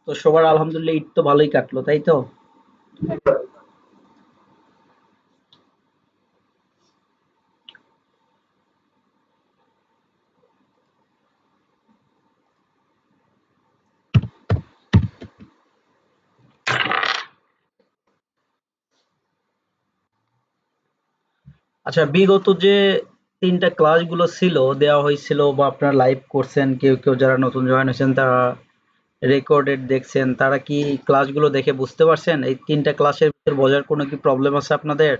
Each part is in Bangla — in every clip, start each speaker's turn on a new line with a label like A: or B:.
A: তো সবার আলহামদুলিল্লাহ ঈদ তো ভালোই কাটলো, তাই তো? আচ্ছা, বিগত যে ৩ টা ক্লাসগুলো ছিল, দেওয়া হয়েছিল বা আপনারা লাইভ করছেন, কেউ যারা নতুন জয়েন হয়েছেন তারা রেকর্ডেড দেখছেন, তারা কি ক্লাসগুলো দেখে বুঝতে পারছেন এই ৩ টা ক্লাসের ভিতর বোঝার কোনো কি প্রবলেম আছে আপনাদের?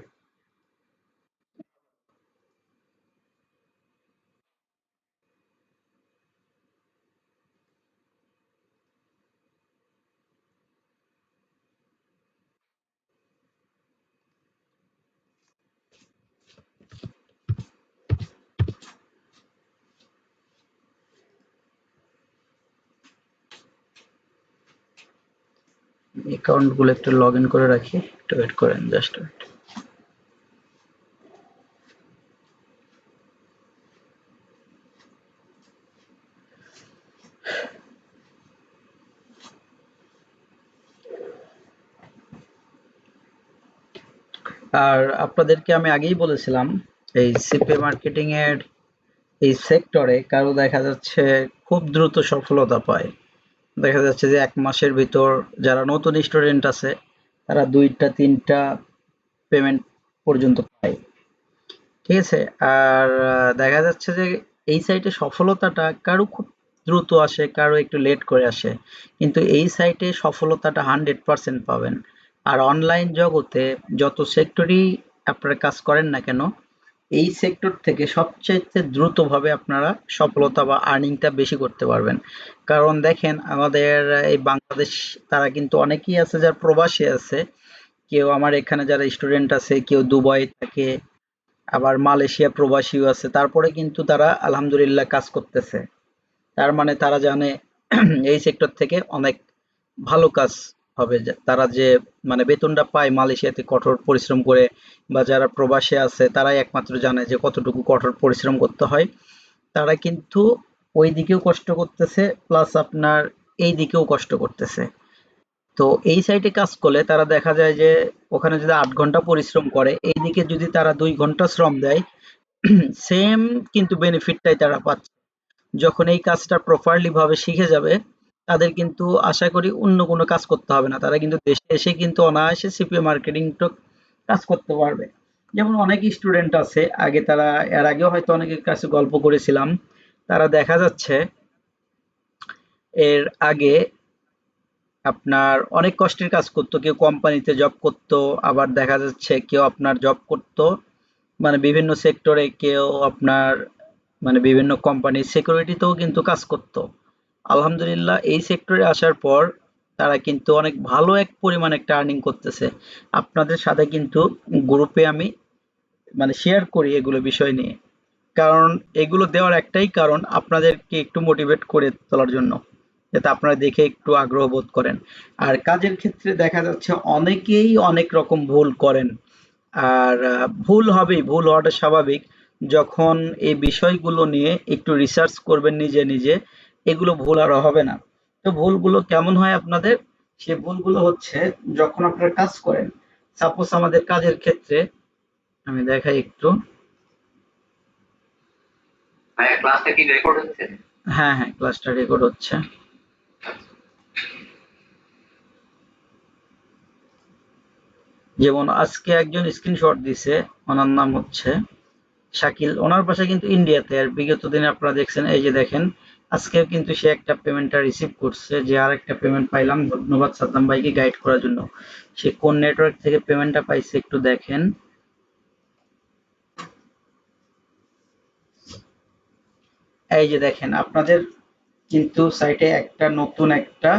A: অ্যাকাউন্ট গুলো একটু লগ ইন করে রাখি, একটু ওয়েট করেন, জাস্ট ওয়েট। আর আপনাদেরকে আমি আগেই বলেছিলাম, এই সিপি মার্কেটিং এর এই সেক্টরে কারো দেখা যাচ্ছে খুব দ্রুত সফলতা পায়। দেখা যাচ্ছে যে ১ মাসের ভিতর যারা নতুন স্টুডেন্ট আছে তারা ২টা ৩টা পেমেন্ট পর্যন্ত পায়। ঠিক আছে? আর দেখা যাচ্ছে যে এই সাইটে সফলতাটা কারো খুব দ্রুত আসে, কারো একটু লেট করে আসে। কিন্তু এই সাইটে সফলতাটা 100% পাবেন। আর অনলাইন জগতে যত সেক্টরেই আপনারা কাজ করেন না কেন, এই সেক্টর থেকে সবচাইতে দ্রুতভাবে আপনারা সফলতা বা আর্নিংটা বেশি করতে পারবেন। কারণ দেখেন আমাদের এই বাংলাদেশ, তারা কিন্তু অনেকেই আছে যারা প্রবাসী আছে। কেউ আমার এখানে যারা স্টুডেন্ট আছে, কেউ দুবাই থাকে, আবার মালয়েশিয়া প্রবাসীও আছে। তারপরে কিন্তু তারা আলহামদুলিল্লাহ কাজ করতেছে। তার মানে তারা জানে এই সেক্টর থেকে অনেক ভালো কাজ হবে। তারা যে মানে বেতনটা পায় মালয়েশিয়াতে কঠোর পরিশ্রম করে, বা যারা প্রবাসে আছে তারাই একমাত্র জানে যে কতটুকু কঠোর পরিশ্রম করতে হয়। তারা কিন্তু ওই দিকেও কষ্ট করতেছে, প্লাস আপনার এই দিকেও কষ্ট করতেছে। তো এই সাইটে কাজ করলে তারা দেখা যায় যে ওখানে যদি ৮ ঘন্টা পরিশ্রম করে, এইদিকে যদি তারা ২ ঘন্টা শ্রম দেয়, সেম কিন্তু বেনিফিটটাই তারা পাচ্ছে। যখন এই কাজটা প্রপারলি ভাবে শিখে যাবে, তাদের কিন্তু আশা করি অন্য কোনো কাজ করতে হবে না। তারা কিন্তু দেশে এসে কিন্তু অনায়াসে সিপিএ মার্কেটিং কাজ করতে পারবে। যেমন অনেক স্টুডেন্ট আছে, আগে তারা, এর আগেও হয়তো অনেকের কাছে গল্প করেছিলাম, তারা দেখা যাচ্ছে এর আগে আপনার অনেক কষ্টের কাজ করতো। কেউ কোম্পানিতে জব করতো, আবার দেখা যাচ্ছে কেউ আপনার জব করতো মানে বিভিন্ন সেক্টরে, কেউ আপনার মানে বিভিন্ন কোম্পানির সিকিউরিটিতেও কিন্তু কাজ করতো। আলহামদুলিল্লাহ এই সেক্টরে আসার পর তারা কিন্তু অনেক ভালো এক পরিমাণ একটা আর্নিং করতেছে। আপনাদের সাথে কিন্তু গ্রুপে আমি মানে শেয়ার করি এগুলো বিষয় নিয়ে। কারণ এগুলো দেওয়ার একটাই কারণ আপনাদেরকে একটু মোটিভেট করে তোলার জন্য, যাতে আপনারা দেখে একটু আগ্রহ বোধ করেন। আর কাজের ক্ষেত্রে দেখা যাচ্ছে অনেকেই অনেক রকম ভুল করেন। আর ভুল হবেই, ভুল হওয়াটা স্বাভাবিক। যখন এই বিষয়গুলো নিয়ে একটু রিসার্চ করবেন নিজে নিজে, এগুলো ভুল আর হবে না। তো ভুলগুলো কেমন হয় আপনাদের? সে ভুলগুলো হচ্ছে যখন আপনারা কাজ করেন, সাপোজ আমাদের কাজের ক্ষেত্রে আমি দেখাই একটু। হ্যাঁ, ক্লাসটা কি রেকর্ড হচ্ছে? হ্যাঁ, হ্যাঁ, ক্লাসটা রেকর্ড হচ্ছে। যেমন আজকে একজন স্ক্রিনশট দিছে, ওনার নাম হচ্ছে শাকিল। ওনার বাসা কিন্তু ইন্ডিয়াতে। আর বিগত দিনে আপনারা দেখছেন, এই যে দেখেন আজকেও কিন্তু সে একটা পেমেন্টটা রিসিভ করছে, যে আরেকটা পেমেন্ট পাইলাম, ধন্যবাদ সাদ্দাম ভাইকে গাইড করার জন্য। সে কোন নেটওয়ার্ক থেকে পেমেন্টটা পাইছে একটু দেখেন। এই যে দেখেন আপনাদের কিন্তু সাইটে একটা নতুন একটা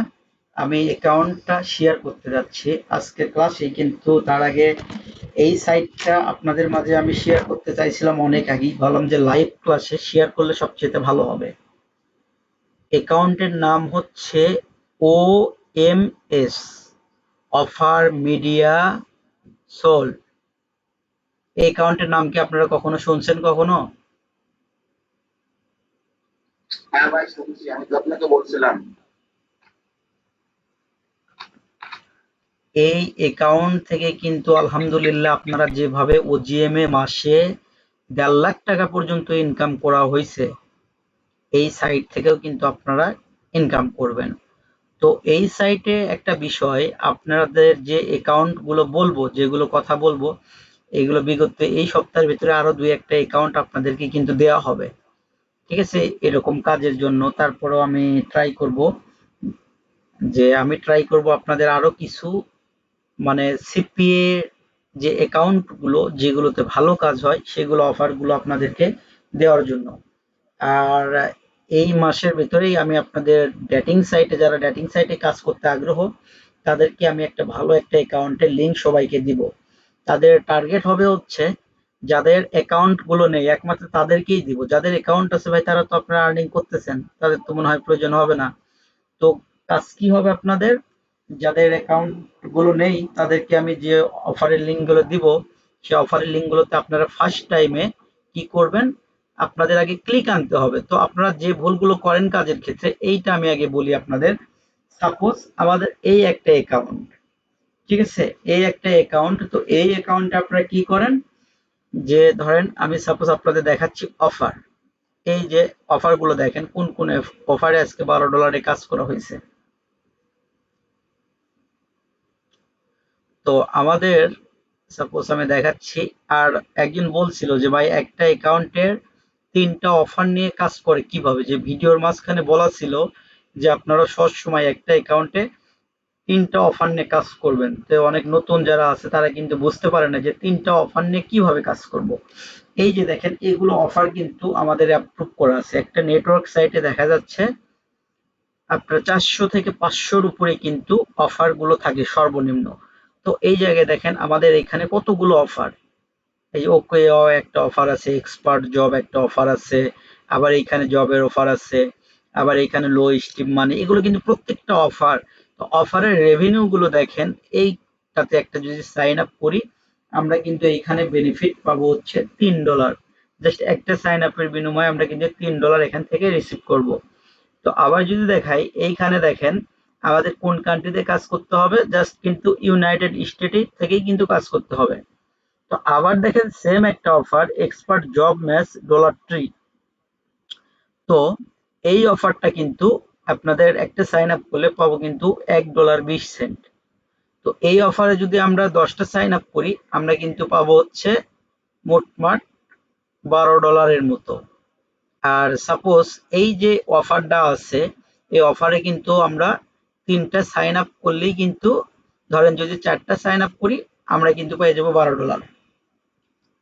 A: আমি অ্যাকাউন্টটা শেয়ার করতে যাচ্ছি আজকের ক্লাসে। কিন্তু তার আগে এই সাইটটা আপনাদের মাঝে আমি শেয়ার করতে চাইছিলাম অনেক আগেই, ভাবলাম যে লাইভ ক্লাসে শেয়ার করলে সবচেয়ে ভালো হবে। অ্যাকাউন্টের নাম হচ্ছে OMS, অফার মিডিয়া সোল। এই অ্যাকাউন্টের নাম কি আপনারা কখনো শুনছেন কখনো?
B: হ্যাঁ ভাই, শুনছি, আমি তো আপনাকে বলছিলাম।
A: এই অ্যাকাউন্ট থেকে কিন্তু আলহামদুলিল্লাহ আপনারা যেভাবে ওজিএম এ মাসে ১.৫ লাখ টাকা পর্যন্ত ইনকাম করা হয়েছে, এই সাইট থেকেও কিন্তু আপনারা ইনকাম করবেন। তো এই সাইটে একটা বিষয়, আপনাদের যে অ্যাকাউন্ট গুলো বলবো, যেগুলো কথা বলবো, এগুলো বিগত এই সপ্তাহের ভিতরে আরো ২-১টা অ্যাকাউন্ট আপনাদেরকে কিন্তু দেওয়া হবে, ঠিক আছে, এরকম কাজের জন্য। তারপরেও আমি ট্রাই করব আপনাদের আরো কিছু মানে সিপিএ যে অ্যাকাউন্ট গুলো যেগুলোতে ভালো কাজ হয় সেগুলো অফার গুলো আপনাদেরকে দেওয়ার জন্য। আর এই মাসের ভেতরেই আমি আপনাদের যারা ডেটিং সাইটে কাজ করতে আগ্রহ, তাদেরকে আমি একটা ভালো একটা অ্যাকাউন্টের লিংক সবাইকে দিব। তাদের টার্গেট হবে হচ্ছে যাদের অ্যাকাউন্ট গুলো নেই, একমাত্র তাদেরকেই দিব। যাদের অ্যাকাউন্ট আছে ভাই, তারা তো আপনারা আর্নিং করতেছেন, তাদের তো মনে হয় প্রয়োজন হবে না। তো কাজ কি হবে আপনাদের, যাদের অ্যাকাউন্ট গুলো নেই তাদেরকে আমি যে অফারের লিঙ্ক গুলো দিব, সেই অফারের লিঙ্ক গুলোতে আপনারা ফার্স্ট টাইমে কি করবেন, আপনাদের আগে ক্লিক আনতে হবে। তো আপনারা যে ভুলগুলো করেন কাজের ক্ষেত্রে, এইটা আমি আগে বলি আপনাদের। সাপোজ আমাদের এই একটা অ্যাকাউন্ট, ঠিক আছে, এই একটা অ্যাকাউন্ট, তো এই অ্যাকাউন্টে আপনারা কি করেন, যে ধরেন আমি সাপোজ আপনাদের দেখাচ্ছি অফার। এই যে অফার গুলো দেখেন, কোন কোন অফারে আজকে $12 কাজ করা হয়েছে। তো আমাদের সাপোজ আমি দেখাচ্ছি। আর একজন বলছিল যে ভাই একটা অ্যাকাউন্টের 3টা অফার নিয়ে কাজ করে কিভাবে, যে ভিডিওর মাঝখানে বলা ছিল যে আপনারা সব সময় একটা অ্যাকাউন্টে 3টা অফার নিয়ে কাজ করবেন। তো অনেক নতুন যারা আছে তারা কিন্তু বুঝতে পারে না যে 3টা অফার নিয়ে কিভাবে কাজ করব। এই যে দেখেন, এগুলো অফার কিন্তু আমাদের অ্যাপ্রুভ করা আছে। একটা নেটওয়ার্ক সাইটে দেখা যাচ্ছে আপনার 400 থেকে 500-র উপরে কিন্তু অফার গুলো থাকে সর্বনিম্ন। তো এই জায়গায় দেখেন আমাদের এখানে কতগুলো অফার। এই যে ওকে একটা অফার আছে, এক্সপার্ট জব একটা অফার আছে, আবার এইখানে জবের অফার আছে, আবার এইখানে লো স্টিম মানি, এগুলো কিন্তু প্রত্যেকটা অফার। তো অফারের রেভিনিউ গুলো দেখেন, এইটাতে একটা যদি সাইন আপ করি, আমরা কিন্তু এইখানে বেনিফিট পাবো হচ্ছে $3। জাস্ট একটা সাইন আপের বিনিময়ে আমরা কিন্তু $3 এখান থেকে রিসিভ করব। তো আবার যদি দেখাই, এইখানে দেখেন আমাদের কোন কান্ট্রিতে কাজ করতে হবে, জাস্ট কিন্তু ইউনাইটেড স্টেট থেকেই কিন্তু কাজ করতে হবে। তো আবার দেখেন সেম একটা অফার, এক্সপার্ট জব ম্যাচ $3। তো এই অফারটা কিন্তু আপনাদের একটা সাইন আপ করলে পাবো কিন্তু $1.20। তো এই অফারে যদি আমরা 10টা সাইন আপ করি, আমরা কিন্তু পাবো হচ্ছে মোটমাট $12 মতো। আর সাপোজ এই যে অফারটা আছে, এই অফারে কিন্তু আমরা 3টা সাইন আপ করলেই কিন্তু, ধরেন যদি 4টা সাইন আপ করি, আমরা কিন্তু পেয়ে যাবো $12।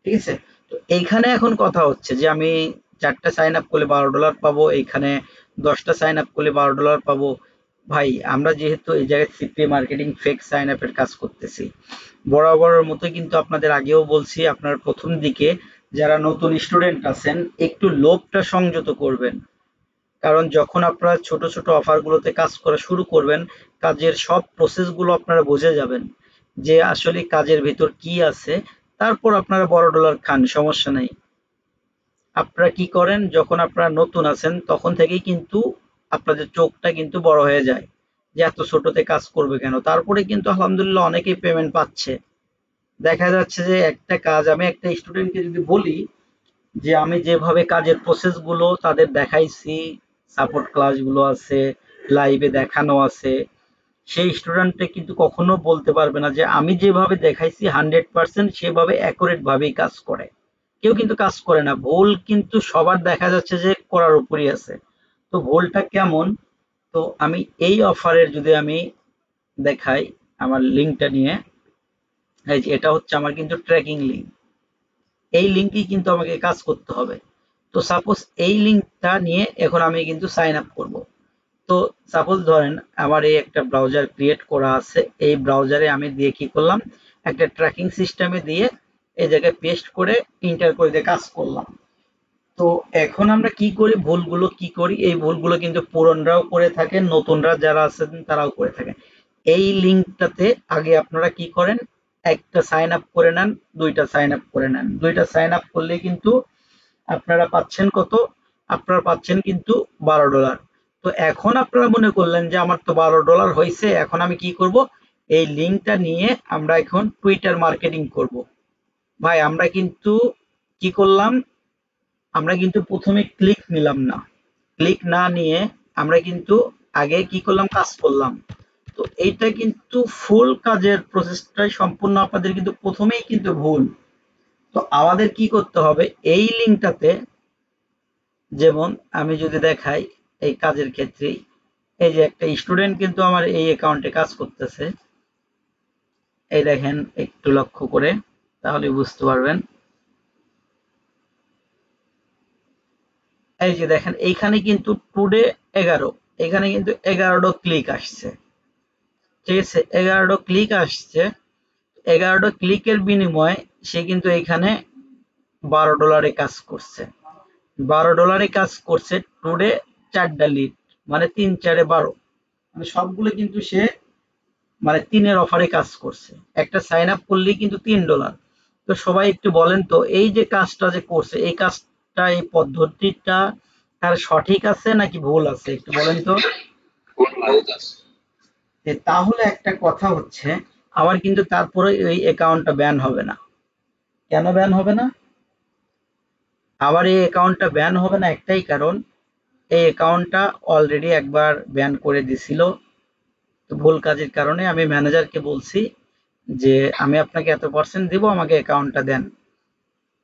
A: ঠিক আছে, তো এইখানে এখন কথা হচ্ছে যে আমি 4টা সাইন আপ করলে $12 পাবো, এইখানে 10টা সাইন আপ করলে $12 পাবো। ভাই আমরা যেহেতু এই জায়গায় সিপিএ মার্কেটিং ফেক সাইন আপের কাজ করতেছি, বরাবরের মতো কিন্তু আপনাদের আগেও বলছি, আপনার প্রথম দিকে যারা নতুন স্টুডেন্ট আছেন একটু লোভটা সংযত করবেন। কারণ যখন আপনারা ছোট ছোট অফার গুলোতে কাজ করা শুরু করবেন, কাজের সব প্রসেস গুলো আপনারা বুঝে যাবেন যে আসলে কাজের ভিতর কি আছে। তারপর আপনারা $12 খান, সমস্যা নাই। আপনারা কি করেন, যখন আপনারা নতুন আছেন তখন থেকেই কিন্তু আপনাদের চোখটা কিন্তু বড় হয়ে যায় যে এত ছোটতে কাজ করবে কেন। তারপরে কিন্তু আলহামদুলিল্লাহ অনেকেই পেমেন্ট পাচ্ছে। দেখা যাচ্ছে যে একটা কাজ আমি একটা স্টুডেন্টকে যদি বলি যে আমি যেভাবে কাজের প্রসেস গুলো তাদের দেখাইছি, সাপোর্ট ক্লাস গুলো আছে, লাইভে দেখানো আছে, সেই স্টুডেন্টটা কিন্তু কখনো বলতে পারবে না যে আমি যেভাবে দেখাইছি 100% সেভাবে অ্যাকুরেট ভাবেই কাজ করে। কেউ কিন্তু কাজ করে না। ভুল কিন্তু সবার দেখা যাচ্ছে যে করার উপরই আছে। তো ভুলটা কেমন, তো আমি এই অফারের যদি আমি দেখাই আমার লিঙ্কটা নিয়ে, এই যে এটা হচ্ছে আমার কিন্তু ট্র্যাকিং লিঙ্ক। এই লিঙ্কেই কিন্তু আমাকে কাজ করতে হবে। তো সাপোজ এই লিঙ্কটা নিয়ে এখন আমি কিন্তু সাইন আপ করব। তো সাপোজ ধরেন আমার এই একটা ব্রাউজার ক্রিয়েট করা আছে, এই ব্রাউজারে আমি দিয়ে কি করলাম, একটা ট্র্যাকিং সিস্টেমে দিয়ে এই জায়গায় পেস্ট করে ইন্টার করে দিয়ে কাজ করলাম। তো এখন আমরা কি করি, ভুলগুলো কি করি, এই ভুলগুলো কিন্তু পুরনরাও করে থাকেন, নতুনরা যারা আছেন তারাও করে থাকেন। এই লিঙ্কটাতে আগে আপনারা কি করেন, একটা সাইন আপ করে নেন, 2টা সাইন আপ করে নেন। 2টা সাইন আপ করলে কিন্তু আপনারা পাচ্ছেন কত, আপনারা পাচ্ছেন কিন্তু $12। তো এখন আপনারা মনে করলেন যে আমার তো $12 হয়েছে, এখন আমি কি করব, এই লিঙ্কটা নিয়ে আমরা এখন টুইটার মার্কেটিং করব। ভাই আমরা কিন্তু কি করলাম, আমরা কিন্তু প্রথমে ক্লিক নিলাম না, ক্লিক না নিয়ে আমরা কিন্তু আগে কি করলাম, কাজ করলাম। তো এইটা কিন্তু ফুল কাজের প্রসেসটাই সম্পূর্ণ আপনাদের কিন্তু প্রথমেই কিন্তু ভুল। তো আমাদের কি করতে হবে, এই লিঙ্কটাতে, যেমন আমি যদি দেখাই এই কাজের ক্ষেত্রে, এই যে একটা স্টুডেন্ট কিন্তু আমার এই অ্যাকাউন্টে কাজ করতেছে, এই দেখেন একটু লক্ষ্য করে তাহলে বুঝতে পারবেন। এই যে দেখেন এইখানে কিন্তু টুডে 11, এখানে কিন্তু 11টা ক্লিক আসছে, ঠিক আছে, 11টা ক্লিক আসছে। 11টা ক্লিকের বিনিময়ে সে কিন্তু এখানে $12 কাজ করছে, $12 কাজ করছে। টুডে 4টা লিড, মানে 3 4 12, মানে সবগুলো কিন্তু সে মানে 3-এর অফারে কাজ করছে। একটা সাইন আপ করলেই কিন্তু $3। তো সবাই একটু বলেন তো, এই যে কাজটা যে করছে, এই কাজটা, এই পদ্ধতিটা তার সঠিক আছে নাকি ভুল আছে, একটু বলেন তো। তাহলে একটা কথা হচ্ছে, আমার কিন্তু তারপরে এই অ্যাকাউন্টটা ব্যান হবে না। কেন ব্যান হবে না? আবার এই অ্যাকাউন্টটা ব্যান হবে না একটাই কারণ, এই অ্যাকাউন্টটা অলরেডি একবার ব্যান করে দিছিল। তো ভুল কাজের কারণে আমি ম্যানেজারকে বলছি যে আমি আপনাকে এত পার্সেন্ট দিব, আমাকে অ্যাকাউন্টটা দেন।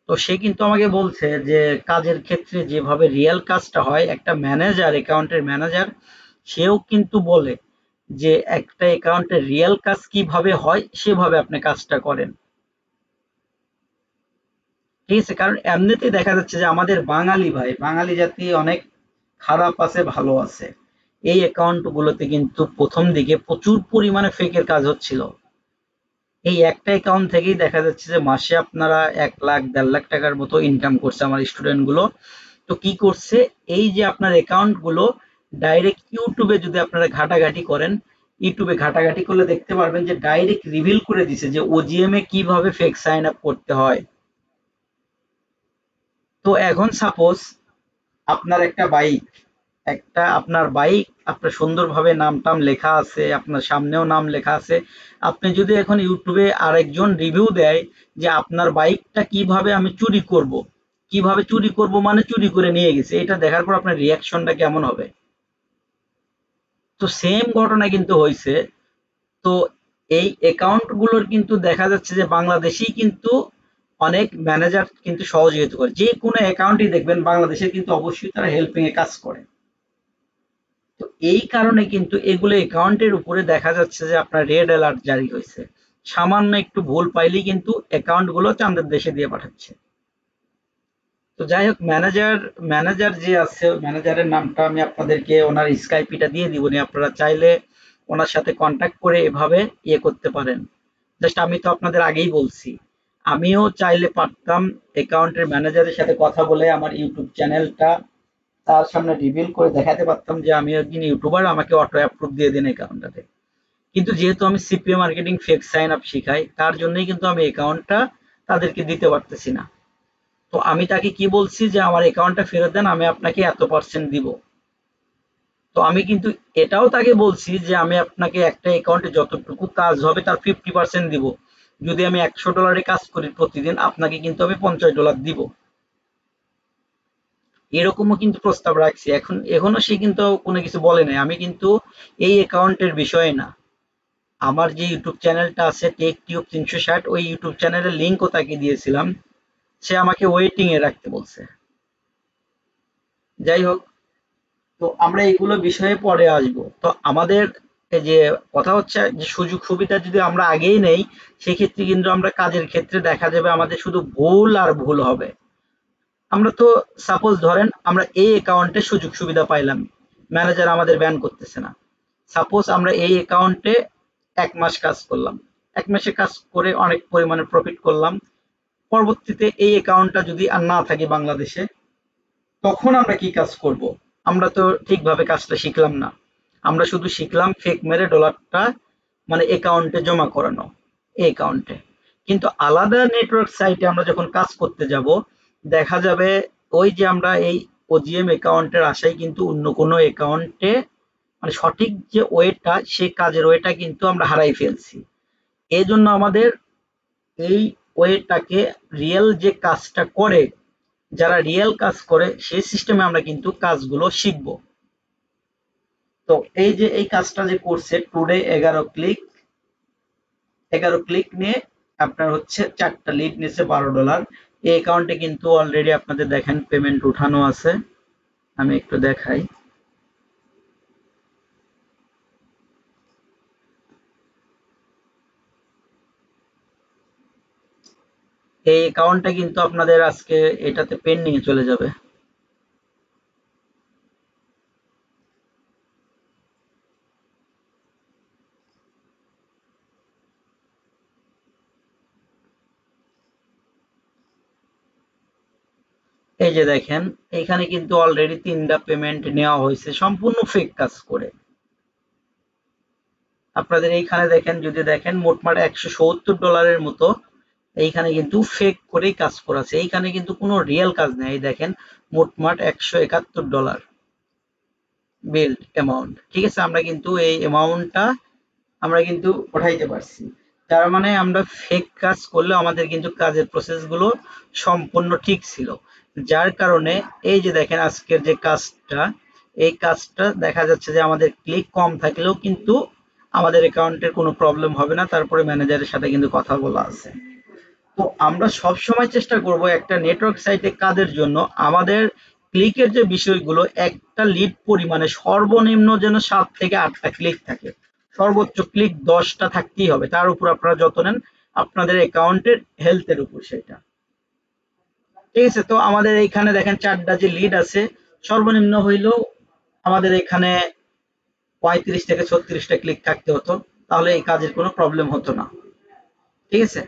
A: তো সে কিন্তু আমাকে বলছে যে কাজের ক্ষেত্রে যেভাবে রিয়েল কাজটা হয়, একটা ম্যানেজার, অ্যাকাউন্টের ম্যানেজার, সেও কিন্তু বলে যে একটা অ্যাকাউন্টের রিয়েল কাজ কিভাবে হয় সেভাবে আপনি কাজটা করেন, ঠিক আছে। কারণ এমনিতেই দেখা যাচ্ছে যে আমাদের বাঙালি ভাই, বাঙালি জাতি অনেক খারাপ আছে, ভালো আছে। এই অ্যাকাউন্ট গুলোতে কিন্তু প্রথম দিকে প্রচুর পরিমাণে ফেকের কাজ হচ্ছিল। এই একটা অ্যাকাউন্ট থেকেই দেখা যাচ্ছে যে মাসে আপনারা 1 লাখ 1.5 লাখ টাকার মতো ইনকাম করছে আমার স্টুডেন্ট গুলো। তো কি করছে, এই যে আপনার অ্যাকাউন্ট গুলো ডাইরেক্ট ইউটিউবে যদি আপনারা ঘাটাঘাটি করেন, ইউটিউবে ঘাটাঘাটি করলে দেখতে পারবেন যে ডাইরেক্ট রিভিল করে দিছে যে ওজিএম এ কিভাবে ফেক সাইন আপ করতে হয়। তো এখন সাপোজ আপনার একটা বাইক, আপনার বাইক, আপনার সুন্দরভাবে নাম টাম লেখা আছে, আপনার সামনেও নাম লেখা আছে। আপনি যদি এখন ইউটিউবে আরেকজন রিভিউ দেয় যে আপনার বাইকটা কিভাবে আমি চুরি করব, কিভাবে চুরি করব মানে চুরি করে নিয়ে গেছে, এটা দেখার পর আপনার রিয়াকশনটা কেমন হবে? তো সেম ঘটনা কিন্তু হয়েছে। তো এই অ্যাকাউন্ট গুলোর কিন্তু দেখা যাচ্ছে যে বাংলাদেশেই কিন্তু অনেক ম্যানেজার কিন্তু সহযোগিতা করে, যে কোনো অ্যাকাউন্টই দেখবেন বাংলাদেশের কিন্তু অবশ্যই তারা হেল্পিং এ কাজ করে। তো এই কারণে কিন্তু এগুলো অ্যাকাউন্টের উপরে দেখা যাচ্ছে যে আপনার রেড অ্যালার্ট জারি হয়েছে। সামান্য একটু ভুল পাইলেই কিন্তু অ্যাকাউন্ট গুলো চাঁদের দেশে দিয়ে পাঠাচ্ছে। তো যাই হোক, ম্যানেজার ম্যানেজার যে আছে, ম্যানেজারের নামটা আমি আপনাদেরকে ওনার স্কাইপিটা দিয়ে দিব, আপনারা চাইলে ওনার সাথে কন্ট্যাক্ট করে এভাবে ইয়ে করতে পারেন। জাস্ট আমি তো আপনাদের আগেই বলছি, আমিও চাইলে পারতাম অ্যাকাউন্টের ম্যানেজারের সাথে কথা বলে আমার ইউটিউব চ্যানেলটা তার সামনে রিভিল করে দেখাতে পারতাম যে আমি একজন ইউটিউবার, আমাকে অটো অ্যাপ্রুভ দিয়ে দিন অ্যাকাউন্টটাতে। কিন্তু যেহেতু আমি CPA marketing fake sign up শিখাই, তার জন্যই কিন্তু আমি অ্যাকাউন্টটা তাদেরকে দিতে পারতেছি না। তো আমি তাকে কি বলছি যে আমার অ্যাকাউন্টটা ফেরত দেন, আমি আপনাকে এত পার্সেন্ট দিব। তো আমি কিন্তু এটাও তাকে বলছি যে আমি আপনাকে একটা অ্যাকাউন্টে যতটুকু কাজ হবে তার 50% দিব। যদি আমি $100 কাজ করি প্রতিদিন, আপনাকে কিন্তু আমি $50 দিব। এরকমও কিন্তু প্রস্তাব রাখছি। এখনো সে কিন্তু কোনো কিছু বলে নাই। আমি কিন্তু এই অ্যাকাউন্টের বিষয়ে না, আমার যে ইউটিউব চ্যানেলটা আছে টেক টিউব 360, ওই ইউটিউব চ্যানেলের লিঙ্কও তাকে দিয়েছিলাম। সে আমাকে ওয়েটিং এ রাখতে বলছে। যাই হোক, তো আমরা এগুলো বিষয়ে পরে আসবো। তো আমাদের এই যে কথা হচ্ছে যে সুযোগ সুবিধা যদি আমরা আগেই নেই, সেক্ষেত্রে কিন্তু আমরা কাজের ক্ষেত্রে দেখা যাবে আমাদের শুধু ভুল আর ভুল হবে। আমরা তো সাপোজ ধরেন আমরা এই অ্যাকাউন্টে সুযোগ সুবিধা পাইলাম, ম্যানেজার আমাদের ব্যান করতেছে না। সাপোজ আমরা এই অ্যাকাউন্টে 1 মাস কাজ করলাম, 1 মাসে কাজ করে অনেক পরিমাণে প্রফিট করলাম। পরবর্তীতে এই অ্যাকাউন্টটা যদি আর না থাকে বাংলাদেশে, তখন আমরা কি কাজ করব? আমরা তো ঠিকভাবে কাজটা শিখলাম না। আমরা শুধু শিখলাম ফেক মেরে ডলারটা মানে অ্যাকাউন্টে জমা করানো, এই অ্যাকাউন্টে। কিন্তু আলাদা নেটওয়ার্ক সাইটে আমরা যখন কাজ করতে যাব, দেখা যাবে ওই যে আমরা এই ওজিএম অ্যাকাউন্টের আশায় কিন্তু অন্য কোনো অ্যাকাউন্টে মানে সঠিক যে ওয়েটা, সেই কাজের ওয়েটা কিন্তু আমরা হারাই ফেলছি। এই জন্য আমাদের এই ওয়েটাকে, রিয়েল যে কাজটা করে, যারা রিয়েল কাজ করে সেই সিস্টেমে আমরা কিন্তু কাজগুলো শিখবো। তো এই যে এই কাজটা যে করছে টুডে 11 ক্লিক, 11 ক্লিক নিয়ে আপনার হচ্ছে 4টা লিড নিচ্ছে $12। এই অ্যাকাউন্টে কিন্তু অলরেডি আপনাদের দেখেন পেমেন্ট উঠানো আছে। আমি একটু দেখাই। এই অ্যাকাউন্টটা কিন্তু আপনাদের আজকে এটাতে পেন্ডিং এ চলে যাবে। এই যে দেখেন, এখানে কিন্তু অলরেডি 3টা পেমেন্ট নেওয়া হয়েছে সম্পূর্ণ ফেক কাজ করে। আপনাদের এইখানে দেখেন, যদি দেখেন মোটমাট $170 মতো এইখানে কিন্তু ফেক করেই কাজ করেছে। এইখানে কিন্তু কোনো রিয়েল কাজ নেই। দেখেন মোটমাট $171 বিল্ড অ্যামাউন্ট। ঠিক আছে, আমরা কিন্তু এই অ্যামাউন্টটা আমরা কিন্তু উঠাইতে পারছি। তার মানে আমরা ফেক কাজ করলে আমাদের কিন্তু কাজের প্রসেস গুলো সম্পূর্ণ ঠিক ছিল। যার কারণে এই যে দেখেন আজকের যে কাজটা, এই কাজটা দেখা যাচ্ছে যে আমাদের ক্লিক কম থাকলেও কিন্তু আমাদের অ্যাকাউন্টের কোনো প্রবলেম হবে না। তারপরে ম্যানেজারের সাথে কিন্তু কথা বলা আছে। তো আমরা সব সময় চেষ্টা করব একটা নেটওয়ার্ক সাইটে কাজের জন্য আমাদের ক্লিকের যে বিষয়গুলো, একটা লিড পরিমাণে সর্বনিম্ন যেন 7 থেকে 8টা ক্লিক থাকে, সর্বোচ্চ ক্লিক 10টা থাকতেই হবে। তার উপর আপনারা যত নেন আপনাদের অ্যাকাউন্টের হেলথের উপর সেটা। ঠিক আছে, তো আমাদের এইখানে দেখেন 4টা যে লিড আছে, সর্বনিম্ন হইলেও আমাদের এখানে 35 থেকে 36টা ক্লিক থাকতে হতো, তাহলে এই কাজের কোনো প্রবলেম হতো না। ঠিক আছে,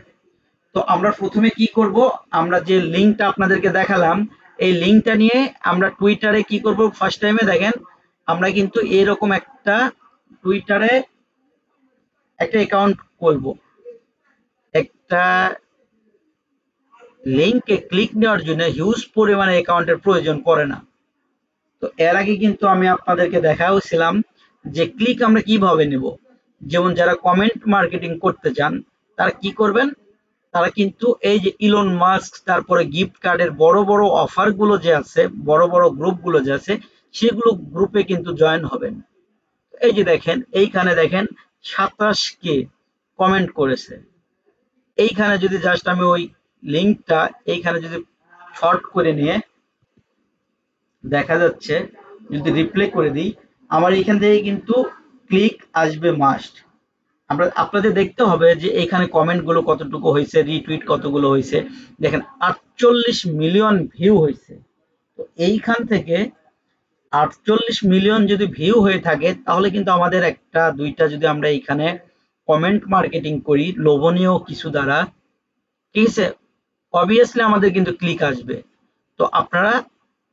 A: তো আমরা প্রথমে কি করব, আমরা যে লিংকটা আপনাদেরকে দেখালাম এই লিংকটা নিয়ে আমরা টুইটারে কি করব, ফার্স্ট টাইমে দেখেন আমরা কিন্তু এরকম একটা টুইটারে একটা অ্যাকাউন্ট করব। একটা লিংকে ক্লিক নেওয়ার জন্য হিউজ পরিমাণে অ্যাকাউন্টের প্রয়োজন পড়ে না। তো এর আগে কিন্তু আমি আপনাদেরকে দেখাওছিলাম যে ক্লিক আমরা কিভাবে নেব। যেমন যারা কমেন্ট মার্কেটিং করতে চান তারা কি করবেন, তারা কিন্তু এই যে ইলন মাস্ক, তারপরে গিফট কার্ডের বড় বড় অফার গুলো যে আছে, বড় বড় গ্রুপ গুলো যে আছে, সেগুলো গ্রুপে কিন্তু জয়েন হবেন। এই যে দেখেন, এইখানে দেখেন 27 কে কমেন্ট করেছে। এইখানে যদি জাস্ট আমি ওই লিঙ্কটা এইখানে যদি শর্ট করে নিয়ে দেখা যাচ্ছে, যদি রিপ্লে করে দিই, আমার এইখান থেকে কিন্তু ক্লিক আসবে মাস্ট। আমরা আপনাদের দেখতে হবে যে এখানে কমেন্ট গুলো কতটুকু হয়েছে, রিটুইট কতগুলো হয়েছে। দেখেন 48 মিলিয়ন ভিউ হয়েছে। তো এইখান থেকে 48 মিলিয়ন যদি ভিউ হয়ে থাকে, তাহলে কিন্তু আমাদের একটা দুইটা যদি আমরা এখানে কমেন্ট মার্কেটিং করি লোভনীয় কিছু দ্বারা, ঠিক আছে, অবভিয়াসলি আমাদের কিন্তু ক্লিক আসবে। তো আপনারা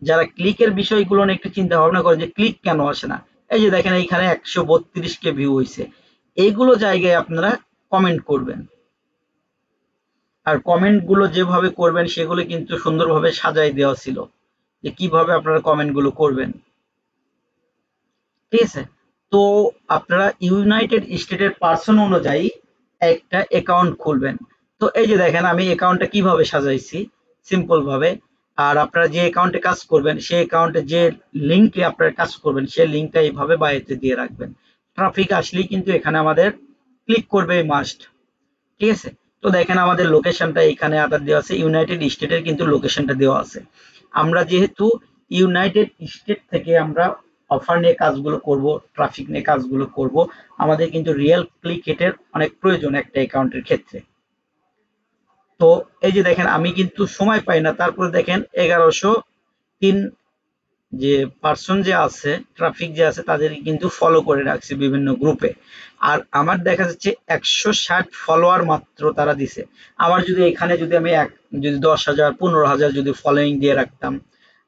A: যারা ক্লিকের বিষয়গুলো নিয়ে একটু চিন্তা ভাবনা করেন যে ক্লিক কেন আসে না, এই যে দেখেন এইখানে 132 কে ভিউ হয়েছে। এইগুলো জায়গায় আপনারা কমেন্ট করবেন। আর কমেন্ট গুলো যেভাবে করবেন সেগুলো কিন্তু সুন্দরভাবে সাজাই দেওয়া ছিল যে কিভাবে আপনারা কমেন্ট গুলো করবেন। ঠিক আছে, তো আপনারা ইউনাইটেড স্টেটের পার্সন অনুযায়ী একটা অ্যাকাউন্ট খুলবেন। তো এই যে দেখেন আমি অ্যাকাউন্টটা কিভাবে সাজাইছি সিম্পল ভাবে। আর আপনারা যে অ্যাকাউন্টে কাজ করবেন সেই অ্যাকাউন্টে যে লিঙ্কে আপনারা কাজ করবেন সেই লিঙ্কটা এইভাবে বায়োতে দিয়ে রাখবেন। ট্রাফিক আসলেই কিন্তু এখানে আমাদের ক্লিক করবে মাস্ট। ঠিক আছে, তো দেখেন আমাদের লোকেশনটা এখানে আবার দেওয়া আছে, ইউনাইটেড স্টেটের কিন্তু লোকেশনটা দেওয়া আছে। আমরা যেহেতু ইউনাইটেড স্টেট থেকে আমরা অফার নিয়ে কাজগুলো করব, ট্রাফিক নিয়ে কাজগুলো করব, আমাদের কিন্তু রিয়েল ক্লিকেটের অনেক প্রয়োজন একটা অ্যাকাউন্টের ক্ষেত্রে। তো এই যে দেখেন আমি কিন্তু সময় পাই না, তারপরে দেখেন 1103 যে পার্সন যে আছে, ট্রাফিক যে আছে, তাদের কিন্তু ফলো করে রাখছে বিভিন্ন গ্রুপে। আর আমার দেখা যাচ্ছে 160 ফলোয়ার মাত্র তারা দিছে। আমার যদি এখানে যদি আমি যদি 10,000 15,000 যদি ফলোইং দিয়ে রাখতাম,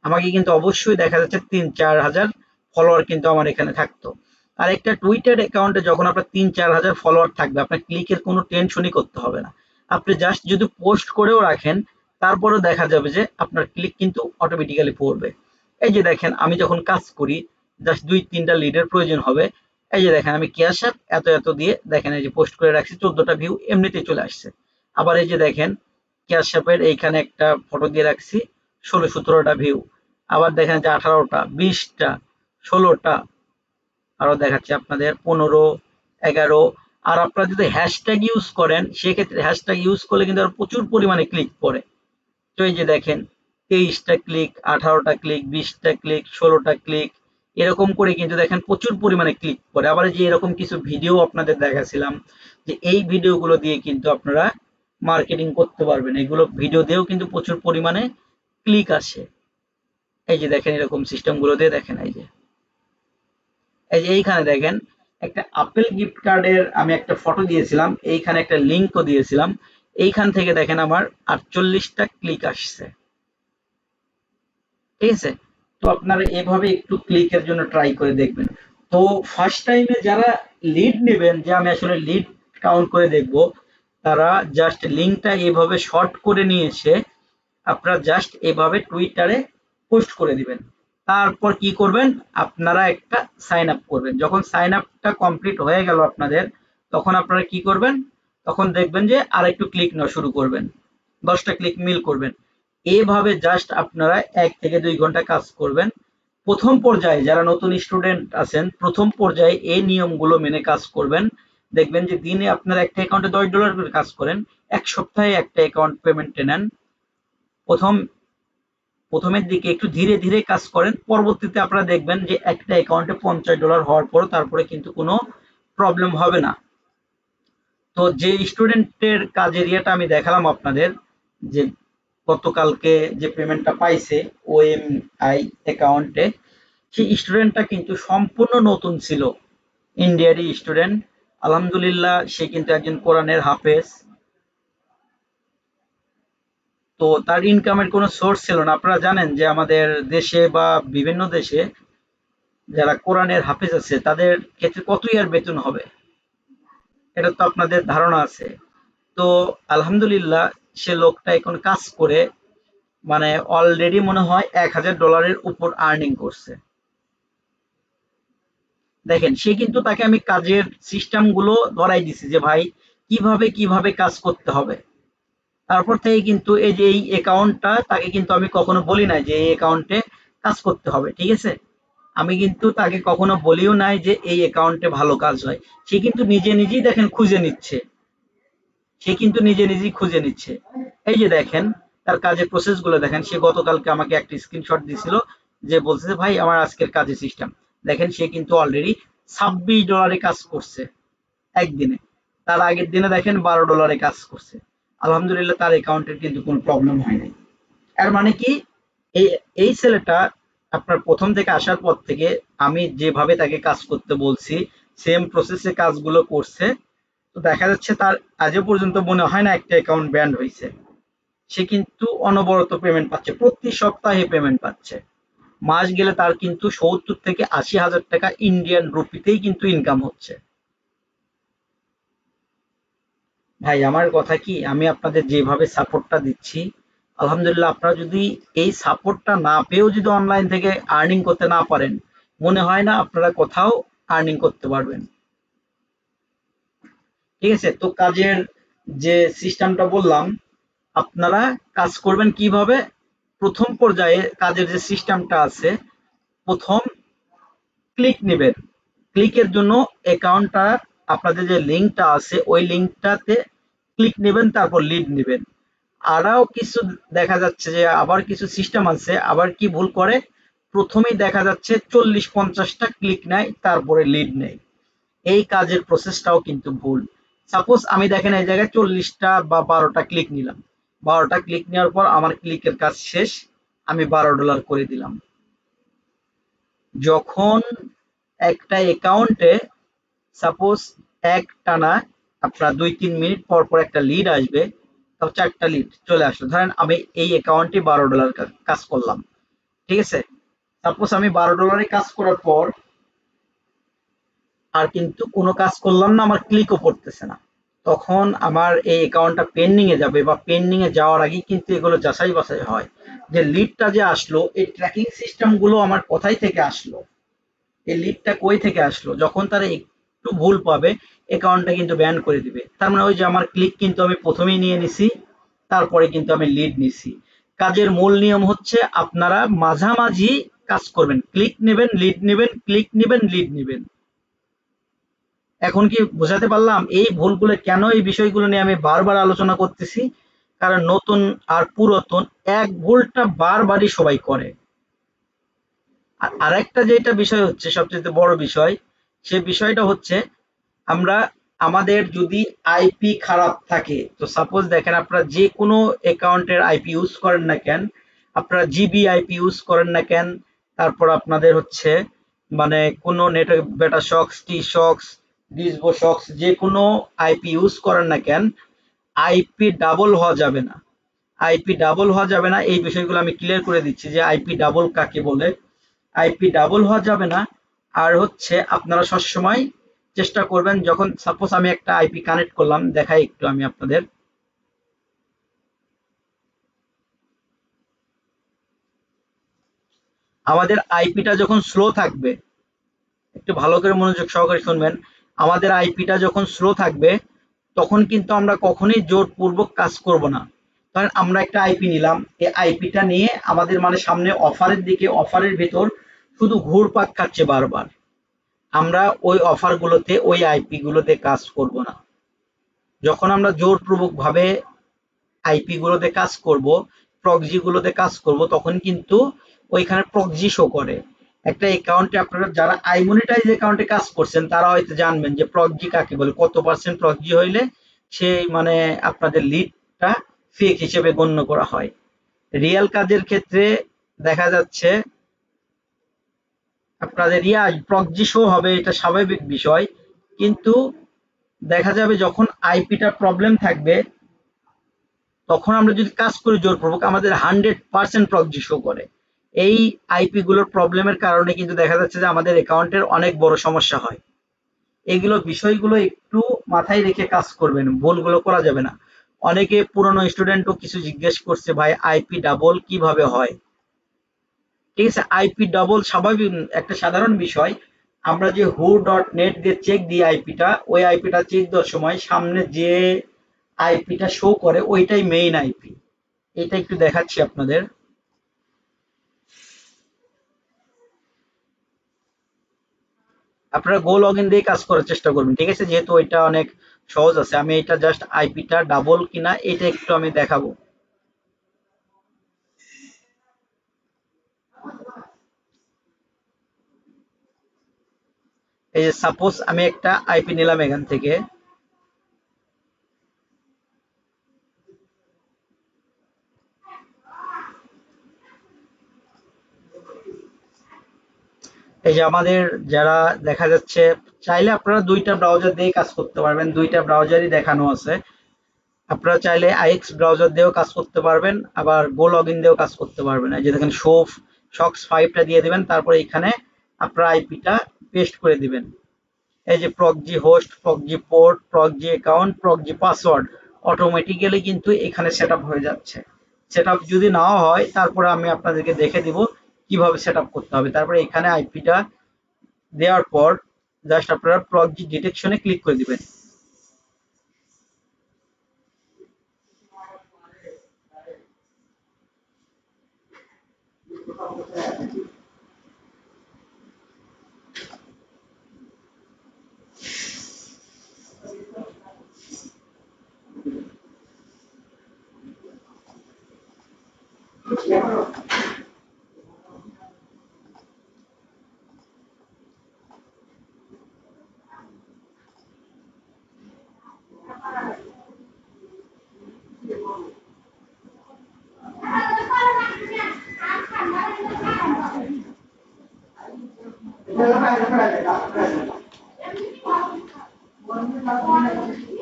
A: আমাকে কিন্তু অবশ্যই দেখা যাচ্ছে 3-4 হাজার ফলোয়ার কিন্তু আমার এখানে থাকতো। আর একটা টুইটার অ্যাকাউন্টে যখন আপনার 3-4 হাজার ফলোয়ার থাকবে, আপনার ক্লিকের কোনো টেনশনই করতে হবে না। আপনি জাস্ট যদি পোস্ট করেও রাখেন, তারপরেও দেখা যাবে যে আপনার ক্লিক কিন্তু অটোমেটিক্যালি পড়বে। এই যে দেখেন আমি যখন কাজ করি, জাস্ট 2-3টা লিডের প্রয়োজন হবে। এই যে দেখেন আমি ক্যাশ অ্যাপ এত এত দিয়ে দেখেন এই যে পোস্ট করে রাখছি, 14টা ভিউ এমনিতেই চলে আসছে। আবার এই যে দেখেন ক্যাশ অ্যাপের এইখানে একটা ফটো দিয়ে রাখছি, 16-17টা ভিউ। আবার দেখেন যে 18টা, 20টা, 16টা, আরো দেখাচ্ছি আপনাদের 15, 11। আর আপনারা যদি হ্যাশট্যাগ ইউজ করেন সেক্ষেত্রে হ্যাশট্যাগ ইউজ করলে কিন্তু আরো প্রচুর পরিমাণে ক্লিক পড়ে। তো এই যে দেখেন 23টা ক্লিক, 18টা ক্লিক, 20টা ক্লিক, 16টা ক্লিক, এরকম করে কিন্তু দেখেন প্রচুর পরিমাণে ক্লিক করে। আবার যে এরকম কিছু ভিডিও আপনাদের দেখাছিলাম যে এই ভিডিওগুলো দিয়ে কিন্তু আপনারা মার্কেটিং করতে পারবেন, এগুলো ভিডিও দিয়েও কিন্তু প্রচুর পরিমাণে ক্লিক আসে। এই যে দেখেন এরকম সিস্টেম গুলো দিয়ে দেখেন এই যে এইখানে দেখেন একটা আপেল গিফট কার্ডের আমি একটা ফটো দিয়েছিলাম, এইখানে একটা লিঙ্কও দিয়েছিলাম। এইখান থেকে দেখেন আমার 48টা ক্লিক আসছে। ঠিক আছে, তো আপনারা এভাবে একটু ক্লিকের জন্য ট্রাই করে দেখবেন। তো ফার্স্ট টাইমে যারা লিড নেবেন, যে আমি আসলে লিড কাউন্ট করে দেখব, তারা জাস্ট লিঙ্কটা এভাবে শর্ট করে নিয়ে এসে আপনারা জাস্ট এভাবে টুইটারে পোস্ট করে দিবেন। তারপর কি করবেন, আপনারা একটা সাইন আপ করবেন। যখন সাইন আপটা কমপ্লিট হয়ে গেল আপনাদের, তখন আপনারা কি করবেন, তখন দেখবেন যে আর একটু ক্লিক নেওয়া শুরু করবেন, 10টা ক্লিক মিল করবেন। এভাবে জাস্ট আপনারা 1 থেকে 2 ঘন্টা কাজ করবেন। প্রথম পর্যায়ে যারা নতুন স্টুডেন্ট আছেন, প্রথম পর্যায়ে এই নিয়মগুলো মেনে কাজ করবেন। দেখবেন যে দিনে আপনারা একটা অ্যাকাউন্টে $10 করে কাজ করেন, 1 সপ্তাহে একটা অ্যাকাউন্ট পেমেন্টে নেন। প্রথম প্রথমের দিকে একটু ধীরে ধীরে কাজ করেন, পরবর্তীতে আপনারা দেখবেন যে একটা অ্যাকাউন্টে $50 হওয়ার পর তারপরে কিন্তু কোনো প্রবলেম হবে না। তো যে স্টুডেন্টের কাজের ইয়েটা আমি দেখালাম আপনাদের, যে গতকালকে যে পেমেন্টটা পাইছে ওএমআই অ্যাকাউন্টে, সেই স্টুডেন্টটা কিন্তু সম্পূর্ণ নতুন ছিল, ইন্ডিয়ারই স্টুডেন্ট। আলহামদুলিল্লাহ সে কিন্তু একজন কোরআনের হাফেজ। তো তার ইনকামের কোনো সোর্স ছিল না। আপনারা জানেন যে আমাদের দেশে বা বিভিন্ন দেশে যারা কোরআনের হাফেজ আছে তাদের ক্ষেত্রে কতই আর বেতন হবে, এটা তো আপনাদের ধারণা আছে। তো আলহামদুলিল্লাহ সে লোকটা এখন কাজ করে মানে অলরেডি মনে হয় $1000 উপর আর্নিং করছে। দেখেন সে কিন্তু, তাকে আমি কাজের সিস্টেম গুলো ধরাই দিছি যে ভাই কিভাবে কিভাবে কাজ করতে হবে। তারপর থেকে কিন্তু এই যে এই অ্যাকাউন্টটা তাকে কিন্তু আমি কখনো বলি নাই যে এই অ্যাকাউন্টে কাজ করতে হবে, ঠিক আছে। আমি কিন্তু তাকে কখনো বলিও নাই যে এই অ্যাকাউন্টে ভালো কাজ হয়। সে কিন্তু নিজে নিজেই দেখেন খুঁজে নিচ্ছে, সে কিন্তু নিজে নিজেই খুঁজে নিচ্ছে। এই যে দেখেন তার কাজের প্রসেস গুলো দেখেন, সে গতকালকে আমাকে একটা স্ক্রিনশট দিছিল, যে বলছে যে ভাই আমার আজকের কাজের সিস্টেম দেখেন। সে কিন্তু অলরেডি $26 কাজ করছে একদিনে। তার আগের দিনে দেখেন $12 কাজ করছে। আলহামদুলিল্লাহ তার অ্যাকাউন্টের কিন্তু কোনো প্রবলেম হয় নাই। এর মানে কি, এই এই ছেলেটা আপনার প্রথম থেকে আসার পর থেকে আমি যেভাবে তাকে কাজ করতে বলছি সেম প্রসেসে কাজগুলো করছে। তো দেখা যাচ্ছে তার আজও পর্যন্ত মনে হয় না একটা অ্যাকাউন্ট ব্যান্ড হয়েছে। সে কিন্তু অনবরত পেমেন্ট পাচ্ছে, প্রতি সপ্তাহে পেমেন্ট পাচ্ছে। মাস গেলে তার কিন্তু 70 থেকে 80 হাজার টাকা ইন্ডিয়ান রুপিতেই কিন্তু ইনকাম হচ্ছে। ভাই আমার কথা কি, আমি আপনাদের যেভাবে সাপোর্টটা দিচ্ছি, আলহামদুলিল্লাহ আপনারা যদি এই সাপোর্টটা না পেয়েও যদি অনলাইন থেকে আর্নিং করতে না পারেন, মনে হয় না আপনারা কোথাও আর্নিং করতে পারবেন। ঠিক আছে, তো কাজের যে সিস্টেমটা বললাম, আপনারা কাজ করবেন কিভাবে। প্রথম পর্যায়ে কাজের যে সিস্টেমটা আছে, প্রথম ক্লিক নেবেন। ক্লিকের জন্য অ্যাকাউন্টটা, আপনাদের যে লিঙ্কটা আছে ওই লিঙ্কটাতে ক্লিক নেবেন, তারপর লিড নেবেন। আরও কিছু দেখা যাচ্ছে যে আবার কিছু সিস্টেম আছে আবার কি ভুল করে, প্রথমেই দেখা যাচ্ছে 40-50টা ক্লিক নেয় তারপরে লিড নেয়। এই কাজের প্রসেসটাও কিন্তু ভুল। সাপোজ আমি দেখেন এই জায়গায় 40টা বা 12টা ক্লিক নিলাম, 12টা ক্লিক নেওয়ার পর আমার ক্লিকের কাজ শেষ, আমি $12 করে দিলাম। যখন একটা অ্যাকাউন্টে সাপোজ একটানা আপনার 2-3 মিনিট পর পর একটা লিড আসবে, তাও 4টা লিড চলে আসলো, ধরেন আমি এই অ্যাকাউন্টে $12 কাজ করলাম, ঠিক আছে। সাপোজ আমি $12 কাজ করার পর আর কিন্তু কোনো কাজ করলাম না, আমার ক্লিকও পড়তেছে না, তখন আমার এই অ্যাকাউন্টটা পেন্ডিং এ যাবে, বা পেন্ডিং এ যাওয়ার আগেই কিন্তু এগুলো যাচাই বাছাই হয় যে লিডটা যে আসলো এই ট্র্যাকিং সিস্টেম গুলো আমার কোথায় থেকে আসলো। এই লিডটা কই থেকে আসলো, যখন তারা একটু ভুল পাবে অ্যাকাউন্টটা কিন্তু ব্যান করে দিবে। তার মানে ওই যে আমার ক্লিক কিন্তু আমি প্রথমেই নিয়ে নিছি, তারপরে কিন্তু আমি লিড নিছি। কাজের মূল নিয়ম হচ্ছে আপনারা মাঝামাঝি কাজ করবেন, ক্লিক নেবেন লিড নেবেন, ক্লিক নেবেন লিড নেবেন। এখন কি বোঝাতে পারলাম এই ভুলগুলো কেন, এই বিষয়গুলো নিয়ে আমি বারবার আলোচনা করতেছি? কারণ নতুন আর পুরাতন এক ভুলটা বারবারই সবাই করে। আর আরেকটা যেটা বিষয় হচ্ছে সবচেয়ে বড় বিষয়, সে বিষয়টা হচ্ছে আমরা আমাদের যদি আইপি খারাপ থাকে, তো সাপোজ দেখেন আপনারা যে কোনো অ্যাকাউন্টের আইপি ইউজ করেন না কেন, আপনারা জিবি আইপি ইউজ করেন না কেন, তারপর আপনাদের হচ্ছে মানে কোনো নেটওয়ার্ক বেটা শক্স টি শক্স ডিসবো শক্স যে কোনো আইপি ইউজ করেন না কেন, আইপি ডাবল হওয়া যাবে না। আইপি ডাবল হওয়া যাবে না, এই বিষয়গুলো আমি ক্লিয়ার করে দিচ্ছি যে আইপি ডাবল কাকে বলে। আইপি ডাবল হওয়া যাবে না। আর হচ্ছে আপনারা সবসময় চেষ্টা করবেন, যখন সাপোজ আমি একটা আইপি কানেক্ট করলাম, দেখাই একটু আমি আপনাদের। আমাদের আইপিটা যখন স্লো থাকবে, একটু ভালো করে মনোযোগ সহকারে শুনবেন, আমাদের আইপিটা যখন স্লো থাকবে তখন কিন্তু আমরা কখনোই জোরপূর্বক কাজ করব না। কারণ আমরা একটা আইপি নিলাম, এই আইপিটা নিয়ে আমাদের মানে সামনে অফারের দিকে, অফারের ভেতর শুধু ঘুরপাক খাচ্ছে বারবার। আমরা ওই অফারগুলোতে ওই আইপি গুলোতে কাজ করব না। যখন আমরা জোরপূর্বক ভাবে আইপি গুলোতে কাজ করব, প্রক্সি গুলোতে কাজ করব, তখন কিন্তু ওইখানে প্রক্সি শো করে। একটা অ্যাকাউন্টে আপনারা যারা আইমনিটাইজ অ্যাকাউন্টে কাজ করছেন তারা হয়তো জানবেন যে প্রক্সি কাকে বলে, কত পার্সেন্ট প্রক্সি হইলে সেই মানে আপনাদের লিডটা ফেক হিসেবে গণ্য করা হয়। রিয়েল কাজের ক্ষেত্রে দেখা যাচ্ছে আপনাদের প্রক্সি শো হবে, এটা স্বাভাবিক বিষয়। কিন্তু দেখা যাবে যখন আইপিটা প্রবলেম থাকবে, তখন আমরা যদি কাজ করি জোরপূর্বক, আমাদের 100% প্রক্সি শো করে। এই আইপি গুলোর প্রবলেমের কারণে কিন্তু দেখা যাচ্ছে যে আমাদের অ্যাকাউন্টের অনেক বড় সমস্যা হয়। এগুলো বিষয়গুলো একটু মাথায় রেখে কাজ করবেন, ভুলগুলো করা যাবে না। অনেকে পুরনো স্টুডেন্টও কিছু জিজ্ঞেস করছে, ভাই আইপি ডাবল কিভাবে হয়? ঠিক আছে, আইপি ডাবল স্বাভাবিক একটা সাধারণ বিষয়। আমরা যে who.net দিয়ে চেক দিই আইপিটা, ওই আইপিটা চেক দেওয়ার সময় সামনে যে আইপিটা শো করে ওইটাই মেইন আইপি। এটা একটু দেখাচ্ছি আপনাদের। আপনারা গো লগ ইন দিয়ে কাজ করার চেষ্টা করবেন, ঠিক আছে? যেহেতু ওইটা অনেক সহজ আছে, আমি এটা জাস্ট আইপিটা ডাবল কিনা এটা একটু আমি দেখাবো। এই যে সাপোজ আমি একটা আইপি নিলাম এখান থেকে, এই যে আমাদের যারা দেখা যাচ্ছে, চাইলে আপনারা দুইটা ব্রাউজার দিয়ে কাজ করতে পারবেন, দুইটা ব্রাউজারই দেখানো আছে। আপনারা চাইলে আইএক্স ব্রাউজার দিয়েও কাজ করতে পারবেন, আবার গো লগ ইন দিয়েও কাজ করতে পারবেন। এই যে দেখেন শক্স 5টা দিয়ে দিবেন, তারপরে এখানে আপনার আইপিটা পেস্ট করে দিবেন। এই যে proxy host, proxy port, proxy account, proxy password automatically কিন্তু এখানে সেটআপ হয়ে যাচ্ছে। সেটআপ যদি নাও হয় তারপরে আমি আপনাদেরকে দেখে দিব কিভাবে সেটআপ করতে হবে। তারপরে এখানে আইপিটা দেওয়ার পর জাস্ট আপনারা প্রক্সি ডিটেকশনে ক্লিক করে দিবেন।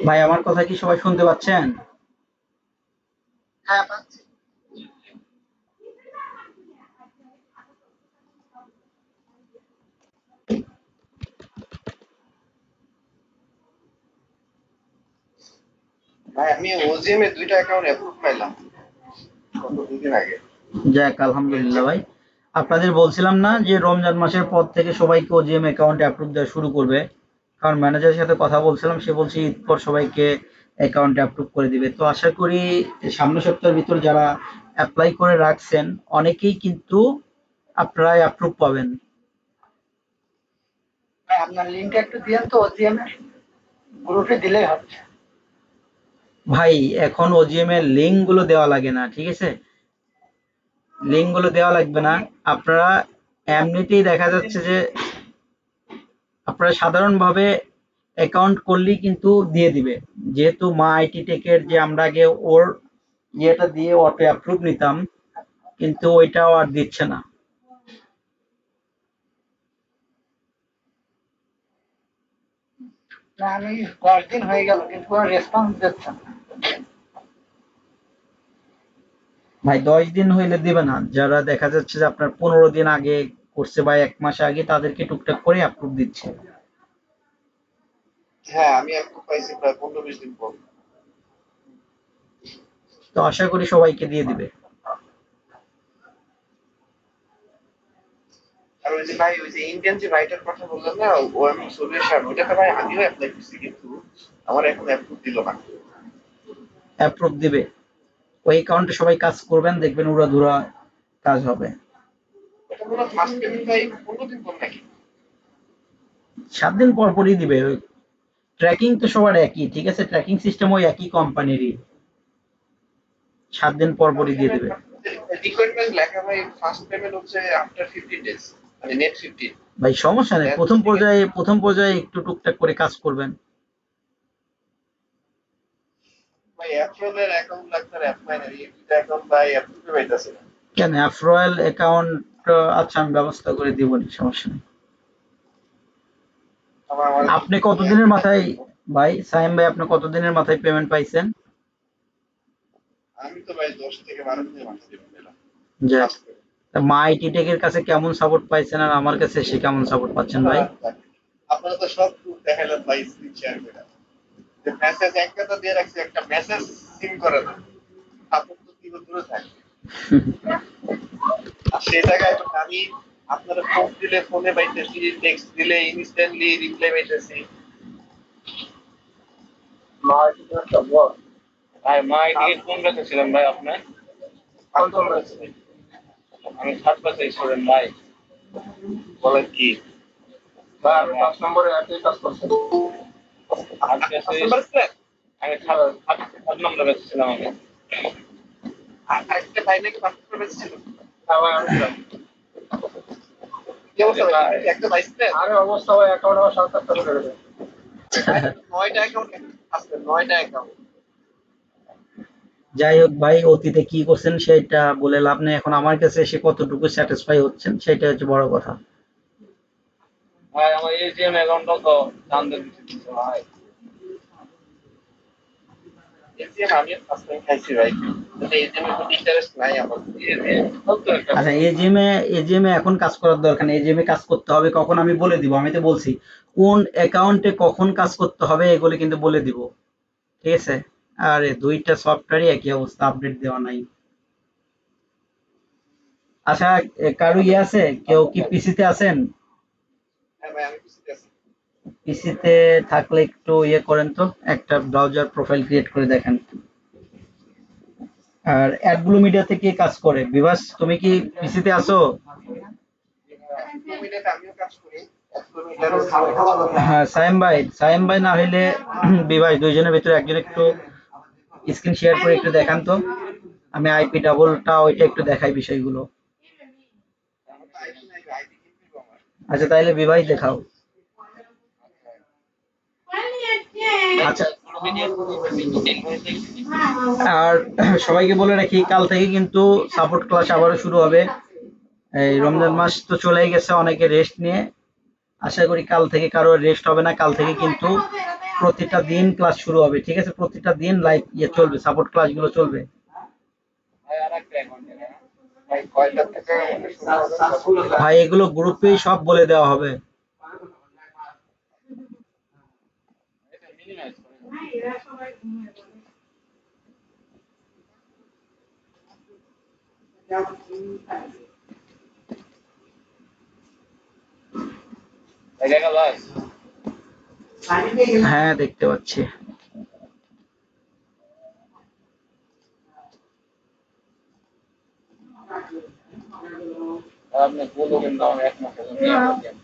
A: ভাই আমার কথা কি সবাই শুনতে পাচ্ছেন?
B: ভাই আমি ওজিএম এর 2টা অ্যাকাউন্ট অ্যাপ্রুভ পাইলাম গত 2 দিন আগে।
A: যাক আলহামদুলিল্লাহ ভাই। আপনাদের বলছিলাম না যে রমজান মাসের পর থেকে সবাইকে ওজিএম অ্যাকাউন্ট অ্যাপ্রুভ দেওয়া শুরু করবে, কারণ ম্যানেজারের সাথে কথা বলছিলাম, সে বলছে ঈদ পর সবাইকে অ্যাকাউন্ট অ্যাপ্রুভ করে দিবে। তো আশা করি সামনের সপ্তাহের ভিতর যারা অ্যাপ্লাই করে রাখছেন অনেকেই কিন্তু আপনারা অ্যাপ্রুভ পাবেন।
C: ভাই আপনার লিঙ্কটা একটু দিয়েন তো ওজিএম এর গ্রুপে দিলেই হবে।
A: ভাই এখন ওজিএম এর লিঙ্ক গুলো দেওয়া লাগে না, ঠিক আছে? লিঙ্ক গুলো দেওয়া লাগবে না। আপনারা এমনিতেই দেখা যাচ্ছে যে আপনারা সাধারণভাবে অ্যাকাউন্ট করলেই কিন্তু দিয়ে দিবে। যেহেতু মা আইটি টেকের যে আমরা আগে ওর ইয়েটা দিয়ে অটো অ্যাপ্রুভ নিতাম, কিন্তু ওইটাও আর দিচ্ছে না।
C: না আমি 10 দিন হয়ে গেল কিন্তু কোনো রেসপন্স দিচ্ছে না।
A: ভাই 10 দিন হইলে দিবে না, যারা দেখা যাচ্ছে যে আপনার 15 দিন আগে করছে বা 1 মাস আগে তাদেরকে টুকটাক করে অ্যাপ্রুভ দিচ্ছে।
B: হ্যাঁ আমি একটু পাইছি প্রায় 15-20 দিন পর।
A: তো আশা করি সবাইকে দিয়ে দিবে।
B: আর ওই যে ভাই ওই যে ইন্ডিয়ান যে রাইটার কথা বললেন না, ওএম সলিউশন, ওটাতে ভাই আমিও অ্যাপ্লাই করছি কিন্তু আমার এখন অ্যাপ্রুভ দিল না।
A: অ্যাপ্রুভ দিবে। ওই অ্যাকাউন্টে সবাই কাজ করবেন, দেখবেন উড়াধুরা কাজ হবে।
B: এটা মনে হয় ফার্স্ট পেমেন্ট ভাই 15 দিন পর নাকি?
A: 7 দিন পর পরই দিবে। ট্র্যাকিং তো সবার একই, ঠিক আছে? ট্র্যাকিং সিস্টেম ওই একই কোম্পানিরই। 7 দিন পর পরই দিয়ে দিবে।
B: রিকোয়ারমেন্ট লেখা ভাই ফার্স্ট পেমেন্ট হচ্ছে আফটার 15 ডেজ, মানে নেট 15।
A: ভাই সমস্যা নেই,
B: দেন
A: প্রথম পর্যায়ে একটু টুকটাক করে কাজ করবেন।
B: ভাই অ্যাপ্রুভের অ্যাকাউন্ট লাগবে, অ্যাপ্লাই না এই দুইটা অ্যাকাউন্ট ভাই অ্যাপ্রুভে পাইতাছে না।
A: কেন অ্যাফরয়েল অ্যাকাউন্ট? আচ্ছা আমি ব্যবস্থা করে দিব, সমস্যা নেই।
B: আমার
A: আপনি কতদিনের মাথায়, ভাই সাইম ভাই, আপনি কতদিনের মাথায় পেমেন্ট পাইছেন?
B: আমি তো ভাই 10 থেকে 12 দিনের মাথায় পেলাম
A: যে
B: ফার্স্ট পেমেন্ট।
A: মা আইটি টেকের কাছে কেমন সাপোর্ট পাইছেন আর আমার কাছে সে কেমন সাপোর্ট পাচ্ছেন ভাই?
B: আপনারা তো সব গ্রুপ দেখাইলেন ভাই, স্ক্রিন শেয়ার করে যে মেসেজ একটা তো দিয়ে রাখছে, একটা মেসেজ সিন করে না, আপনি তো কি দূরে থাকে। আর সেই জায়গায় তো আমি আপনারা ফোন দিলে ফোনে পাইতেছি, টেক্সট দিলে ইনস্ট্যান্টলি রিপ্লাই পাইতেছি।
C: মার্কেটিং একটা বল।
D: ভাই মা এদিকে কোন ব্যাচে ছিলেন ভাই আপনার?
B: কন্ট্রোল আছে
D: আমি 7 ব্যাচে স্টুডেন্ট ভাই।
B: বলেন কি?
C: ভাই আমি 5 নম্বরে একই কাজ করছি।
D: 8 ব্যাচে
B: নাম্বার আছে
D: আমি 7 নম্বর ব্যাচে ছিলাম আমি।
B: আরেকটা ভাই নাকি পাসপোর্ট পেয়েছিল।
C: হ্যাঁ ভাই আমি ছিলাম।
B: কি অবস্থা ভাই? একটা ভাই ছিলেন?
C: আরে অবস্থা ভাই অ্যাকাউন্ট আমার 7-8টা করে গেছে।
B: ভাই 9টা অ্যাকাউন্ট আছে, 9টা অ্যাকাউন্ট।
A: যাই হোক ভাই, অতীতে কি করছেন সেটা বলে লাভ নেই, এখন আমার কাছে এসে কতটুকু স্যাটিসফাই হচ্ছেন সেটা হচ্ছে বড় কথা।
D: ভাই আমার এজিএম অ্যাকাউন্টটাও তো জানতে দিচ্ছে ভাই।
B: এটিএম আমি ফার্স্ট টাইম খাইছি ভাই, কিন্তু এটিএম এর কোনো ইন্টারেস্ট নাই আমার।
D: এজিএম ফালতু একটা
A: আচ্ছা এজিএমে এখন কাজ করার দরকার নেই, এজিএমে কাজ করতে হবে কখন আমি বলে দিব, আমি তো বলছি কোন অ্যাকাউন্টে কখন কাজ করতে হবে এগুলো কিন্তু বলে দিব, ঠিক আছে? আরে দুইটা সফটওয়্যারই একই অবস্থা, আপডেট দেওয়া নাই। আচ্ছা, কারো ইয়ে আছে, কেউ কি পিসিতে আছেন?
B: হ্যাঁ ভাই আমি বুঝতে আছি।
A: পিসিতে থাকলে একটু ইয়ে করেন তো, একটা ব্রাউজার প্রোফাইল ক্রিয়েট করে দেখেন। আর অ্যাডব্লু মিডিয়া থেকে কাজ করে বিভাস, তুমি কি পিসিতে আছো?
B: মিনিট আমিও কাজ করি।
A: হ্যাঁ সাইম ভাই না হইলে বিভাস, দুইজনের ভিতরে একজন একটু স্ক্রিন শেয়ার করে একটু দেখান তো, আমি আইপি ডাবলটা ওইটা একটু দেখাই বিষয়গুলো।
B: আমার তো আইডি নাই, আইডি কিনতে আমার।
A: আচ্ছা তাইলে বিভাই দেখাও। আচ্ছা, আর সবাইকে বলে রাখি কাল থেকে কিন্তু সাপোর্ট ক্লাস আবারও শুরু হবে। এই রমজান মাস তো চলেই গেছে, অনেকে রেস্ট নিয়ে, আশা করি কাল থেকে কারো রেস্ট হবে না। কাল থেকে কিন্তু প্রতিটা দিন ক্লাস শুরু হবে, ঠিক আছে? প্রতিটা দিন লাইভ ইয়ে চলবে, সাপোর্ট ক্লাসগুলো চলবে।
D: ভাই আরেকটা অ্যাকাউন্টে না।
B: ভাই কয়টা থেকে শুরু হবে?
A: ভাই এগুলো গ্রুপেই সব বলে দেওয়া হবে।
D: এটা মিনিমাইজ করে ভাই দেখা যায়?
A: হ্যাঁ, দেখতে পাচ্ছি।
D: আর আপনি বললো কিন্তু আমার ১ মাসের জন্য ইয়ে করে দেন।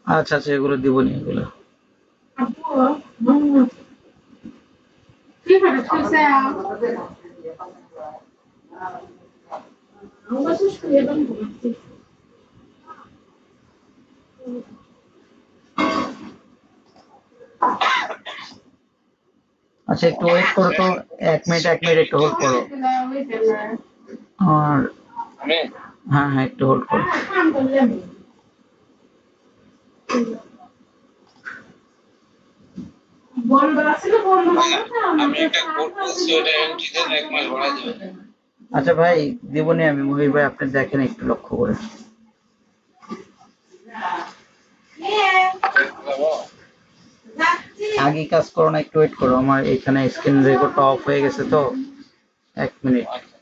A: আচ্ছা আচ্ছা, এগুলো দিব নি এগুলো। আচ্ছা, একটু ওয়েট করো তো, 1 মিনিট একটু হোল্ড করো। আর
D: আমি
A: হ্যাঁ হ্যাঁ, একটু হোল্ড করো।
D: আমি একটা কোড বলছি ওটা এন্ট্রি দেন ১ মাস বাড়ায় দিবেন।
A: আচ্ছা ভাই, দিবনি আমি, মহির ভাই আপনি দেখেন একটু লক্ষ্য করে।
D: যাবো?
A: আগে কাজ করো না, একটু ওয়েট করো, আমার এখানে স্ক্রিন রেকর্ডটা অফ হয়ে গেছে তো। 1 মিনিট।
D: আচ্ছা।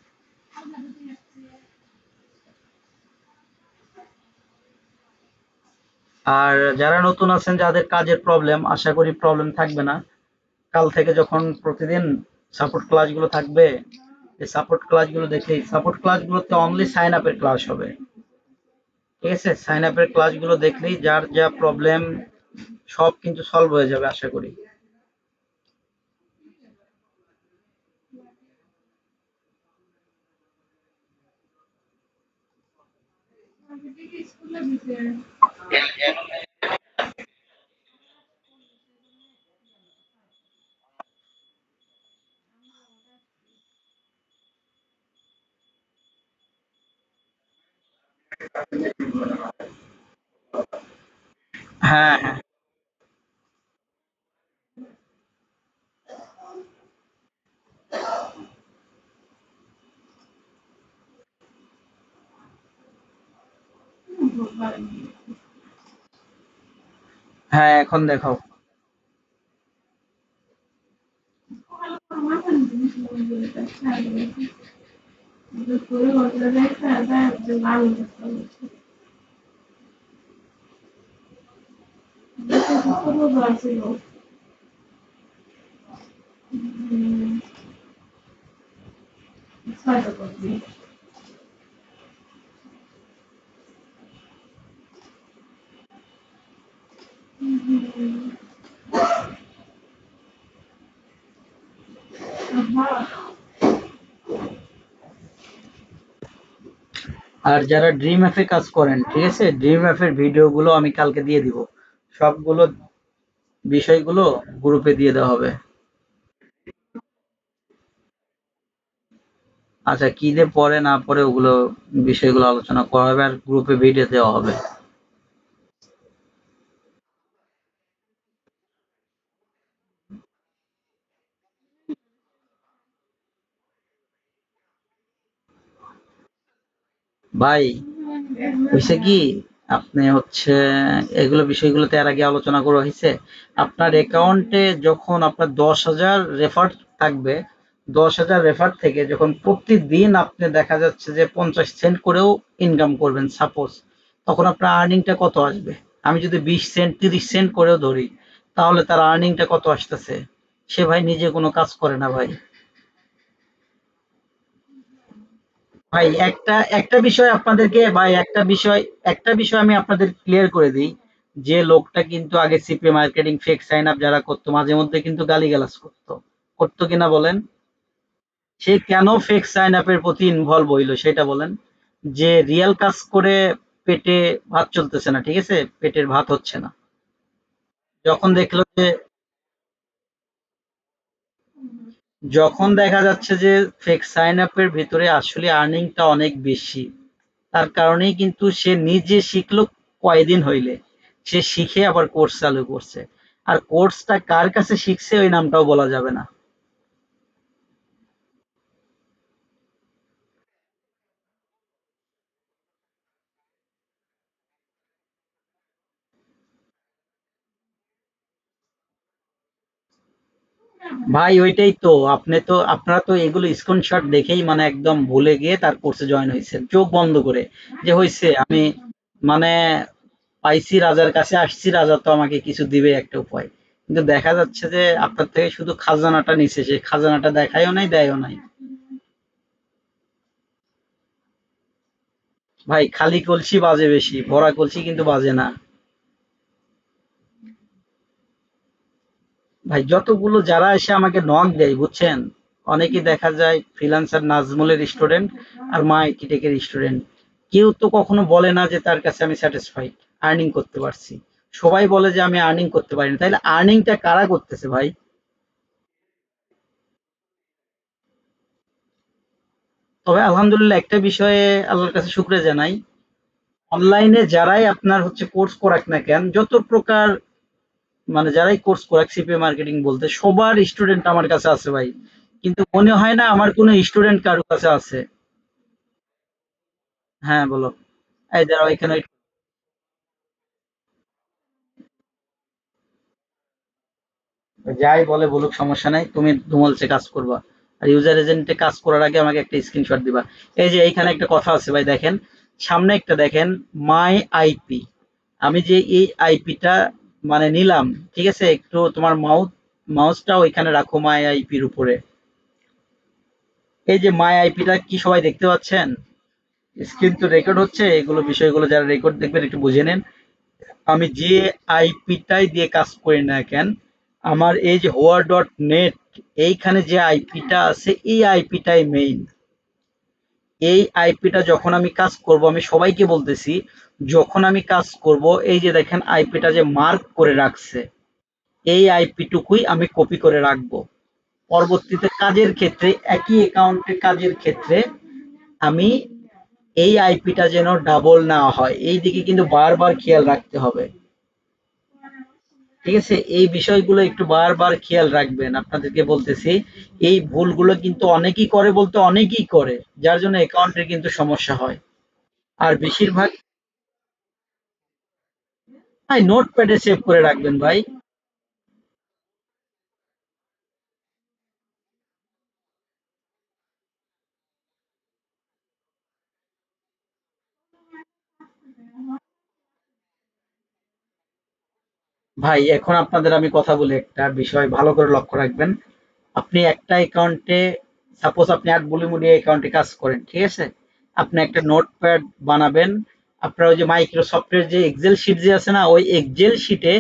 A: আর যারা নতুন আছেন, যাদের কাজের প্রবলেম, আশা করি প্রবলেম থাকবে না। কাল থেকে যখন প্রতিদিন সাপোর্ট ক্লাসগুলো থাকবে, এই সাপোর্ট ক্লাসগুলো দেখলেই, সাপোর্ট ক্লাসগুলোতে অনলি সাইন আপের ক্লাস হবে। ঠিক আছে, সাইন আপের ক্লাসগুলো দেখলেই যার যা প্রবলেম সব কিন্তু সলভ হয়ে যাবে আশা করি। হ্যাঁ হ্যাঁ হ্যাঁ, এখন দেখাও। আর যারা ড্রিম অ্যাপে কাজ করেন, ঠিক আছে, ড্রিম অ্যাপের ভিডিওগুলো আমি কালকে দিয়ে দিব। সবগুলো বিষয়গুলো গ্রুপে দিয়ে দেওয়া হবে। আচ্ছা, কি দিয়ে পড়ে না পড়ে ওগুলো বিষয়গুলো আলোচনা করা হবে আর গ্রুপে ভিডিও দেওয়া হবে। ভাই, হয়েছে কি, আপনি হচ্ছে এগুলো বিষয়গুলোতে এর আগে আলোচনা করা হয়েছে। আপনার অ্যাকাউন্টে যখন আপনার 10,000 রেফার থাকবে, 10,000 রেফার থেকে যখন প্রতিদিন আপনি দেখা যাচ্ছে যে 50 সেন্ট করেও ইনকাম করবেন সাপোজ, তখন আপনার আর্নিংটা কত আসবে? আমি যদি 20 সেন্ট 30 সেন্ট করেও ধরি, তাহলে তার আর্নিংটা কত আসতেছে? সে ভাই নিজে কোনো কাজ করে না ভাই। ভাই, একটা একটা বিষয় আপনাদেরকে, ভাই একটা বিষয় আমি আপনাদের ক্লিয়ার করে দিই, যে লোকটা কিন্তু আগে CP marketing fake sign up যারা করতো, মাঝে মধ্যে কিন্তু গালিগালাজ করতো, করতো কিনা বলেন? সে কেন ফেক সাইন আপের প্রতি ইনভলভ হইলো সেটা বলেন। যে রিয়েল কাজ করে পেটে ভাত চলতেছে না, ঠিক আছে, পেটের ভাত হচ্ছে না, যখন দেখলো যে, যখন দেখা যাচ্ছে যে ফেক সাইন আপের ভিতরে আসলে আর্নিংটা অনেক বেশি, তার কারণেই কিন্তু সে নিজে শিখলো কয়দিন হইলে, সে শিখে আবার কোর্স চালু করছে। আর কোর্সটা কার কাছে শিখছে ওই নামটাও বলা যাবে না। ভাই, ওইটাই তো, আপনারা তো এগুলো স্ক্রিনশট দেখেই মানে একদম ভুলে গিয়ে তার কোর্সে জয়েন হয়েছে চোখ বন্ধ করে, যে হয়েছে আমি মানে পাইছি রাজার কাছে, আসছি রাজা তো আমাকে কিছু দিবে একটা উপায়। কিন্তু দেখা যাচ্ছে যে আপনার থেকে শুধু খাজানাটা নিছে, সে খাজানাটা দেখায়ও নাই, দেয়ও নাই। ভাই খালি কলসি বাজে বেশি, ভরা কলসি কিন্তু বাজে না। ভাই যতগুলো যারা এসে আমাকে নক দেয় বুঝছেন, অনেকে দেখা যায় ফ্রিল্যান্সার নাজমুলের স্টুডেন্ট আর মা আইকিটেকের স্টুডেন্ট, কেউ তো কখনো বলে না যে তার কাছে আমি স্যাটিসফাইড, আর্নিং করতে পারছি। সবাই বলে যে আমি আর্নিং করতে পারিনি। তাইলে আর্নিংটা কারা করতেছে ভাই? তবে আলহামদুলিল্লাহ একটা বিষয়ে আল্লাহর কাছে শুকরিয়া জানাই, অনলাইনে যারাই আপনার হচ্ছে কোর্স করাক না কেন, যত প্রকার মানে যারাই কোর্স করাক সিপিএ মার্কেটিং বলতে, সবার স্টুডেন্ট আমার কাছে আছে ভাই। কিন্তু মনে হয় না আমার কোনো স্টুডেন্ট কারো কাছে আছে। হ্যাঁ বলো। এই দাঁড়াও এখানে যাই বলে বলুক, সমস্যা নাই, তুমি ডুমলসে কাজ করবা। আর ইউজার এজেন্টে কাজ করার আগে আমাকে একটা স্ক্রিনশট দিবা। এই যে এইখানে একটা কথা আছে ভাই, দেখেন সামনে একটা দেখেন, মাই আইপি। আমি যে এই আইপিটা মানে নিলাম, ঠিক আছে, একটু তোমার মাউসটা ওইখানে রাখো মাই আইপির উপরে। এই যে মাই আইপিটা কি সবাই দেখতে পাচ্ছেন? স্ক্রিন তো রেকর্ড হচ্ছে, এগুলো বিষয়গুলো যারা রেকর্ড দেখবেন একটু বুঝে নেন। আমি যে আইপিটাই দিয়ে কাজ করি না কেন, আমার এই যে হোয়া ডট নেট, এইখানে যে আইপিটা আছে এই আইপিটাই মেইন। এই আইপিটা যখন আমি কাজ করব, আমি সবাইকে বলতেছি, যখন আমি কাজ করব এই যে দেখেন আইপিটা যে মার্ক করে রাখছে, এই আইপি টুকুই আমি কপি করে রাখবো। পরবর্তীতে কাজের ক্ষেত্রে, একই অ্যাকাউন্টে কাজের ক্ষেত্রে আমি এই আইপিটা যেন ডাবল না হয়, এই দিকে কিন্তু বারবার খেয়াল রাখতে হবে। ঠিক আছে, এই বিষয়গুলো একটু বারবার খেয়াল রাখবেন, আপনাদেরকে বলতেছি। এই ভুলগুলো কিন্তু অনেকেই করে, বলতে অনেকেই করে, যার জন্য অ্যাকাউন্টের কিন্তু সমস্যা হয়। আর বেশিরভাগ ভাই নোটপ্যাডে সেভ করে রাখবেন ভাই। ভাই এখন আপনাদের আমি কথা বলি, একটা বিষয় ভালো করে লক্ষ্য রাখবেন। আপনি একটা অ্যাকাউন্টে, সাপোজ আপনি অ্যাডবুলিমিডিয়া অ্যাকাউন্টে কাজ করেন, ঠিক আছে, আপনি একটা নোটপ্যাড বানাবেন। আপনার ওই যে মাইক্রোসফটের যে এক্সেল শিট যে আছে না, ওই এক্সেল শিটে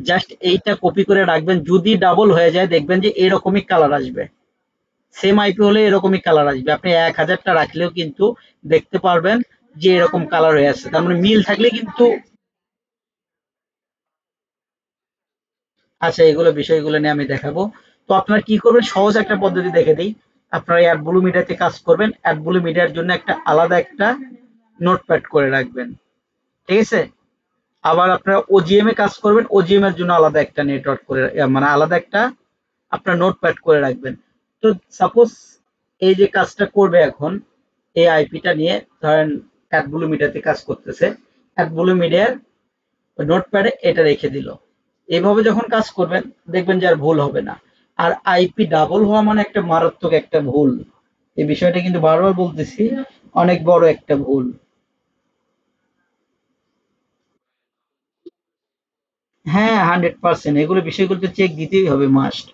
A: জাস্ট এইটা কপি করে রাখবেন। যদি ডাবল হয়ে যায় দেখবেন যে এরকমই কালার আসবে, সেম আইপি হলে এরকমই কালার আসবে। আপনি 1000টা রাখলেও কিন্তু দেখতে পারবেন যে এরকম কালার হয়ে আছে, তার মানে মিল থাকলে কিন্তু। আচ্ছা, এগুলো বিষয়গুলো নিয়ে আমি দেখাবো। তো আপনারা কি করবেন, সহজ একটা পদ্ধতি দেখে দিই। আপনারা অ্যাডব্লু মিডিয়াতে কাজ করবেন, অ্যাডব্লু মিডিয়ার জন্য একটা আলাদা একটা নোটপ্যাড করে রাখবেন, ঠিক আছে। আবার আপনারা ওজিএম এ কাজ করবেন, ওজিএম এর জন্য আলাদা একটা নেটওয়ার্ক করে মানে আলাদা একটা আপনার নোটপ্যাড করে রাখবেন। তো সাপোজ এই যে কাজটা করবে এখন, এই আইপিটা নিয়ে ধরেন অ্যাডব্লু মিডিয়াতে কাজ করতেছে, অ্যাডব্লু মিডিয়ার নোটপ্যাডে এটা রেখে দিল। এভাবে যখন কাজ করবেন দেখবেন যে আর ভুল হবে না। আর আইপি ডাবল হওয়া মানে একটা মারাত্মক একটা ভুল। এই বিষয়টা কিন্তু বারবার বলতেছি, অনেক বড় একটা ভুল। হ্যাঁ 100%, এগুলো বিষয়গুলো তো চেক দিতেই হবে, মাস্ট।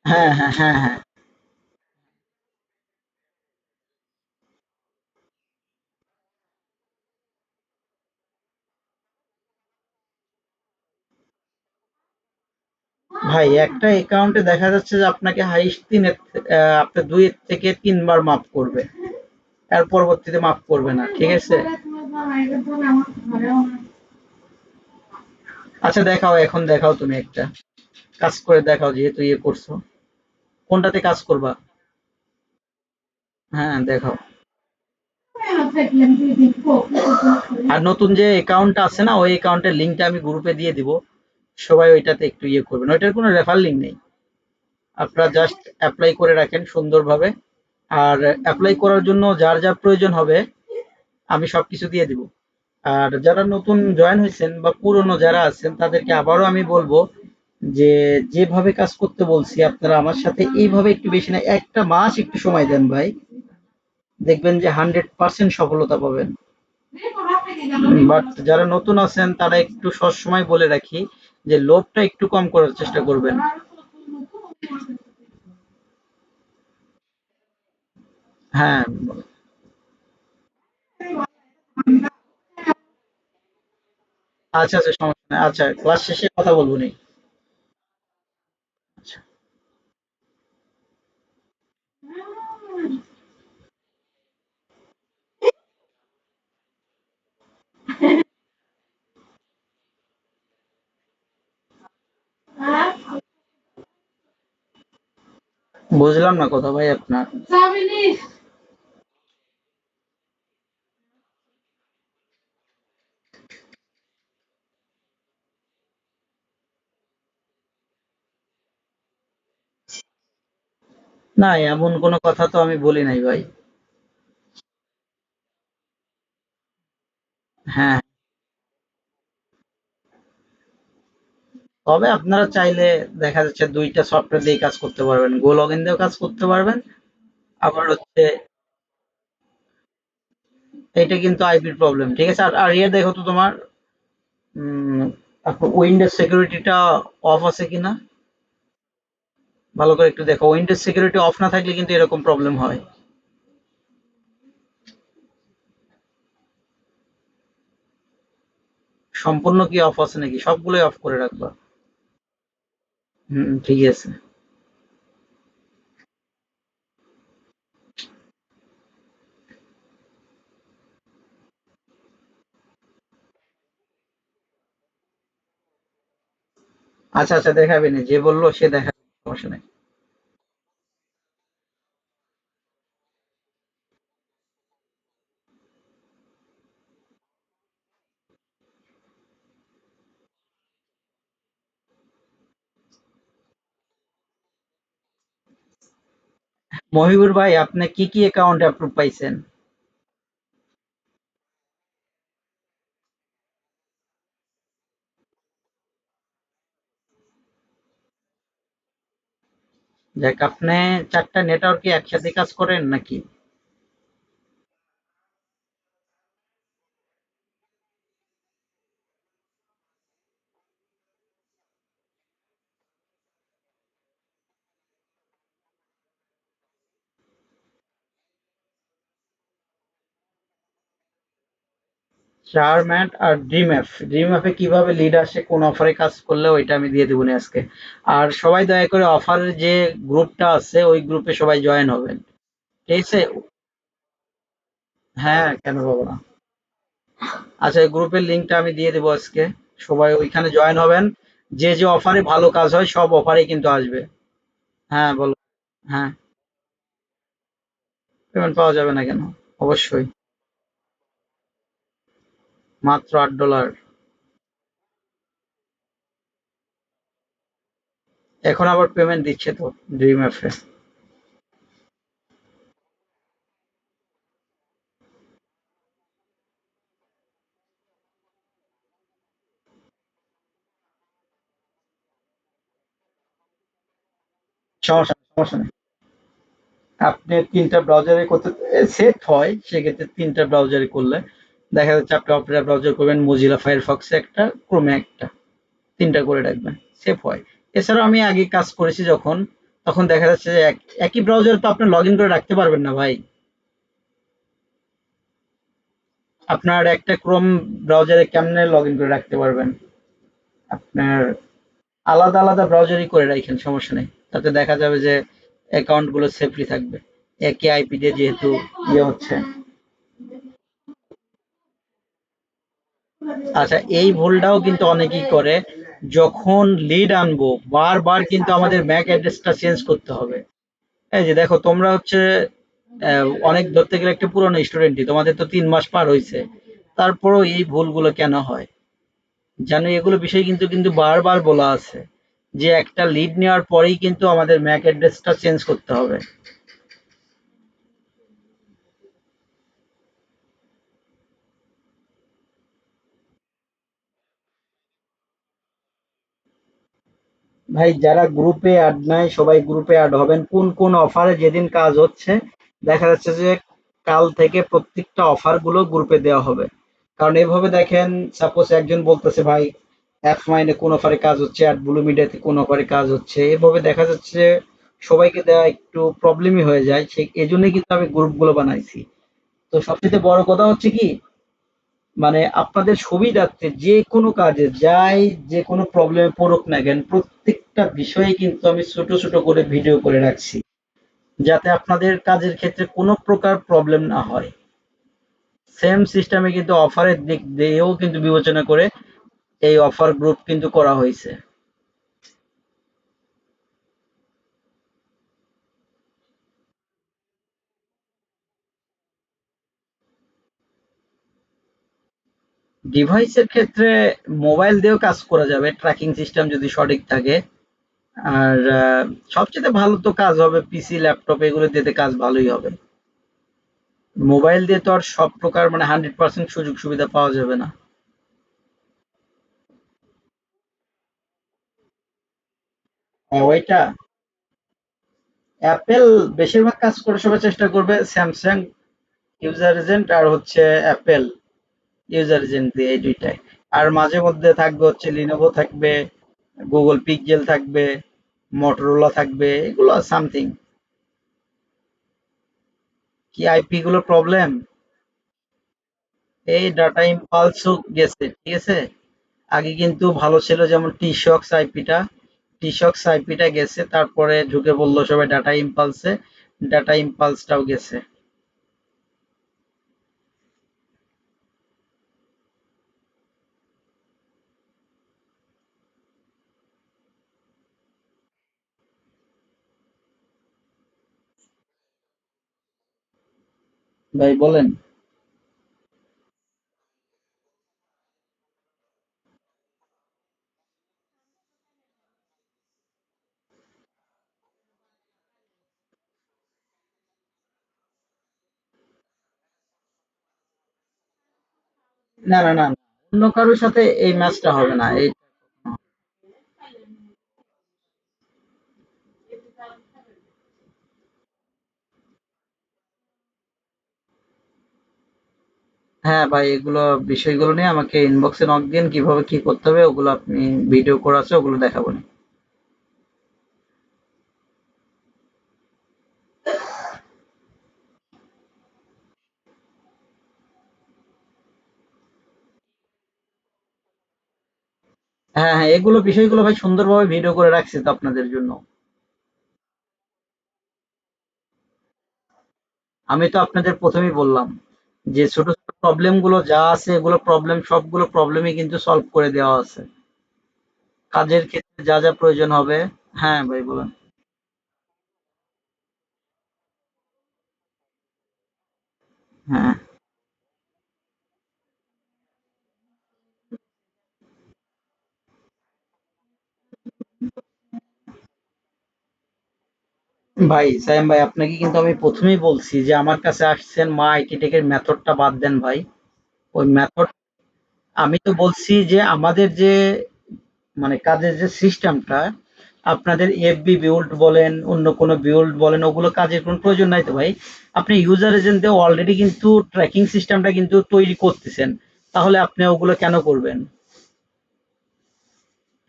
A: হ্যাঁ হ্যাঁ হ্যাঁ হ্যাঁ। ভাই একটা অ্যাকাউন্টে দেখা যাচ্ছে যে আপনাকে হাইস্ট আপনার 2 থেকে 3 বার মাফ করবে, এর পরবর্তীতে মাফ করবে না, ঠিক আছে। আচ্ছা দেখাও, এখন দেখাও তুমি একটা কাজ করে দেখাও, যেহেতু ইয়ে করছো, কোনটাতে কাজ করবা? হ্যাঁ দেখাও। আর নতুন যে অ্যাকাউন্ট আছে না, ওই অ্যাকাউন্টের লিঙ্কটা আমি গ্রুপে দিয়ে দিব, সবাই ওইটাতে একটু ইয়ে করবেন। ওইটার কোনো রেফার লিঙ্ক নেই, আপনারা জাস্ট অ্যাপ্লাই করে রাখেন সুন্দরভাবে। আর অ্যাপ্লাই করার জন্য যার যার প্রয়োজন হবে আমি সবকিছু দিয়ে দিব। আর যারা নতুন জয়েন হয়েছেন বা পুরনো যারা আছেন তাদেরকে আবারও আমি বলবো যে যেভাবে কাজ করতে বলছি আপনারা আমার সাথে এইভাবে একটু বেশি না 1টা মাস একটু সময় দেন ভাই। দেখবেন যে 100% সফলতা পাবেন। বাট যারা নতুন আছেন তারা একটু সবসময় বলে রাখি যে লোভটা একটু কম করার চেষ্টা করবেন। হ্যাঁ, আচ্ছা আচ্ছা, সমস্যা নাই। আচ্ছা, ক্লাস শেষে কথা বলবো নি। আচ্ছা, বুঝলাম না কথা ভাই আপনার। না, এমন কোনো কথা তো আমি বলি নাই ভাই। হ্যাঁ, তবে আপনারা চাইলে দেখা যাচ্ছে ২ টা সফটওয়্যার দিয়ে কাজ করতে পারবেন। গো লগইন দিয়েও কাজ করতে পারবেন। আবার হচ্ছে এইটা কিন্তু আইপির প্রবলেম। ঠিক আছে? আর ইয়ে দেখো তো তোমার উম আপনার উইন্ডোজ সিকিউরিটিটা অফ আছে কিনা? ভালো করে একটু দেখো। উইন্ডোজ সিকিউরিটি অফ না থাকলে কিন্তু এরকম প্রবলেম হয়। সম্পূর্ণ কি অফ আছে নাকি? সবগুলোই অফ করে রাখবা। হুম, ঠিক আছে। আচ্ছা আচ্ছা, দেখাবে না। যে বললো সে দেখাবে, সমস্যা নেই। মহিবুর ভাই, আপনি কি কি অ্যাকাউন্ট অ্যাপ্রুভ পাইছেন? যাক, আপনি ৪ টা নেটওয়ার্কে একসাথে কাজ করেন নাকি? চারম্যাট আর ড্রিম অ্যাপ। ড্রিম অ্যাপে কিভাবে লিড আসে, কোন অফারে কাজ করলে ওইটা আমি দিয়ে দেবো আজকে। আর সবাই দয়া করে অফারের যে গ্রুপটা আছে ওই গ্রুপে সবাই জয়েন হবেন। ঠিক আছে? হ্যাঁ, কেন পাবো না। আচ্ছা, এই গ্রুপের লিঙ্কটা আমি দিয়ে দেবো আজকে। সবাই ওইখানে জয়েন হবেন। যে যে অফারে ভালো কাজ হয় সব অফারেই কিন্তু আসবে। হ্যাঁ, বলো। হ্যাঁ, পেমেন্ট পাওয়া যাবে না কেন? অবশ্যই। মাত্র $8। এখন আবার পেমেন্ট দিচ্ছে তো ড্রিম অ্যাপে। সমস্যা নেই। আপনি ৩ টা ব্রাউজারে করতে সেট হয়, সেক্ষেত্রে ৩ টা ব্রাউজারে করলে দেখা যাচ্ছে আপনি অপেরা ব্রাউজার করবেন, মজিলা ফায়ারফক্সে একটা, ক্রোমে একটা, ৩ টা করে রাখবেন। সেফ হয়। এছাড়াও আমি আগে কাজ করেছি যখন, তখন দেখা যাচ্ছে যে একই ব্রাউজারে তো আপনি লগইন করে রাখতে পারবেন না ভাই। আপনার একটা ক্রোম ব্রাউজারে কেমনে লগইন করে রাখতে পারবেন? আপনার আলাদা আলাদা ব্রাউজারই করে রাখেন, সমস্যা নেই। তাতে দেখা যাবে যে অ্যাকাউন্ট গুলো সেফলি থাকবে। একই আইপি দিয়ে যেহেতু ইয়ে হচ্ছে। আচ্ছা, এই ভুলটাও কিন্তু অনেকেই করে। যখন লিড আনবো বারবার কিন্তু আমাদের ম্যাক অ্যাড্রেসটা চেঞ্জ করতে হবে। এই যে দেখো, তোমরা হচ্ছে অনেক ধরতে গেলে একটা পুরনো স্টুডেন্টই, তোমাদের তো ৩ মাস পার হয়েছে। তারপরও এই ভুলগুলো কেন হয় জানো? এগুলো বিষয় কিন্তু কিন্তু বারবার বলা আছে যে একটা লিড নেওয়ার পরেই কিন্তু আমাদের ম্যাক অ্যাড্রেসটা চেঞ্জ করতে হবে। ভাই, যারা গ্রুপে অ্যাড নাই সবাই গ্রুপে অ্যাড হবেন। কোন কোন অফারে যেদিন কাজ হচ্ছে দেখা যাচ্ছে যে কাল থেকে প্রত্যেকটা অফার গুলো গ্রুপে দেওয়া হবে। কারণ এভাবে দেখেন, সাপোজ একজন বলতেছে ভাই অ্যাপ মাইনে কোন অফারে কাজ হচ্ছে, আর ব্লু মিডিয়াতে কোন অফারে কাজ হচ্ছে, এভাবে দেখা যাচ্ছে যে সবাইকে দেওয়া একটু প্রবলেমই হয়ে যায়। সেই এজন্যই কিন্তু আমি গ্রুপগুলো বানাইছি। তো সবচেয়ে বড় কথা হচ্ছে কি, মানে আপনাদের সুবিধার্থে যে কোনো কাজে যাই, যে কোনো প্রবলেমে পড়ুক না কেন, প্রত্যেকটা বিষয়ে কিন্তু আমি ছোট ছোট করে ভিডিও করে রাখছি, যাতে আপনাদের কাজের ক্ষেত্রে কোনো প্রকার প্রবলেম না হয়। সেম সিস্টেমে কিন্তু অফারের দিক দিয়েও কিন্তু বিবেচনা করে এই অফার গ্রুপ কিন্তু করা হয়েছে। ডিভাইসের ক্ষেত্রে মোবাইল দিয়েও কাজ করা যাবে, ট্র্যাকিং সিস্টেম যদি সঠিক থাকে। আর সবচেয়ে ভালো তো কাজ হবে পিসি, ল্যাপটপ, এগুলো দিতে কাজ ভালোই হবে। মোবাইল দিয়ে তো আর সব প্রকার মানে 100% সুযোগ সুবিধা পাওয়া যাবে না। ওইটা অ্যাপেল বেশিরভাগ কাজ করে সবাই চেষ্টা করবে স্যামসাং ইউজার এজেন্ট আর হচ্ছে অ্যাপেল ইউজার এজেন্ট দিয়ে, এই দুইটাই। আর মাঝে মধ্যে থাকবে হচ্ছে লিনোভো থাকবে, গুগল পিক্সেল থাকবে, মটোরোলা থাকবে, এগুলো সামথিং। কি আইপি গুলো প্রবলেম, এই ডাটা ইম্পালসও গেছে, ঠিক আছে। আগে কিন্তু ভালো ছিল, যেমন টি শক্স আইপিটা গেছে, তারপরে ঢুকে বললো সবাই ডাটা ইম্পালসে, ডাটা ইম্পালসটাও গেছে। ভাই বলেন। না না না না, অন্য কারোর সাথে এই ম্যাচটা হবে না এই। হ্যাঁ ভাই, এগুলো বিষয়গুলো নিয়ে আমাকে ইনবক্সে নক দিন, কিভাবে কি করতে হবে ওগুলো আপনি ভিডিও করা আছে, ওগুলো দেখাবো নি। হ্যাঁ হ্যাঁ, এগুলো বিষয়গুলো ভাই সুন্দরভাবে ভিডিও করে রাখছি তো আপনাদের জন্য। আমি তো আপনাদের প্রথমেই বললাম যে ছোট ছোট প্রবলেম গুলো যা আছে, এগুলো প্রবলেম, সবগুলো প্রবলেমই কিন্তু সলভ করে দেওয়া আছে কাজের ক্ষেত্রে যা যা প্রয়োজন হবে। হ্যাঁ ভাই বলেন। হ্যাঁ ভাই, সায়েম ভাই, আপনাকে কিন্তু আমি প্রথমেই বলছি যে আমার কাছে আসছেন মা আইটি টেকের মেথডটা বাদ দেন ভাই। ওই মেথড, আমি তো বলছি যে আমাদের যে মানে কাজের যে সিস্টেমটা, আপনাদের এফবি বিল্ড বলেন, অন্য কোনো বিল্ড বলেন, ওগুলো কাজের কোনো প্রয়োজন নাই তো ভাই। আপনি ইউজার এজেন্ট দিয়ে অলরেডি কিন্তু ট্র্যাকিং সিস্টেমটা কিন্তু তৈরি করতেছেন, তাহলে আপনি ওগুলো কেন করবেন?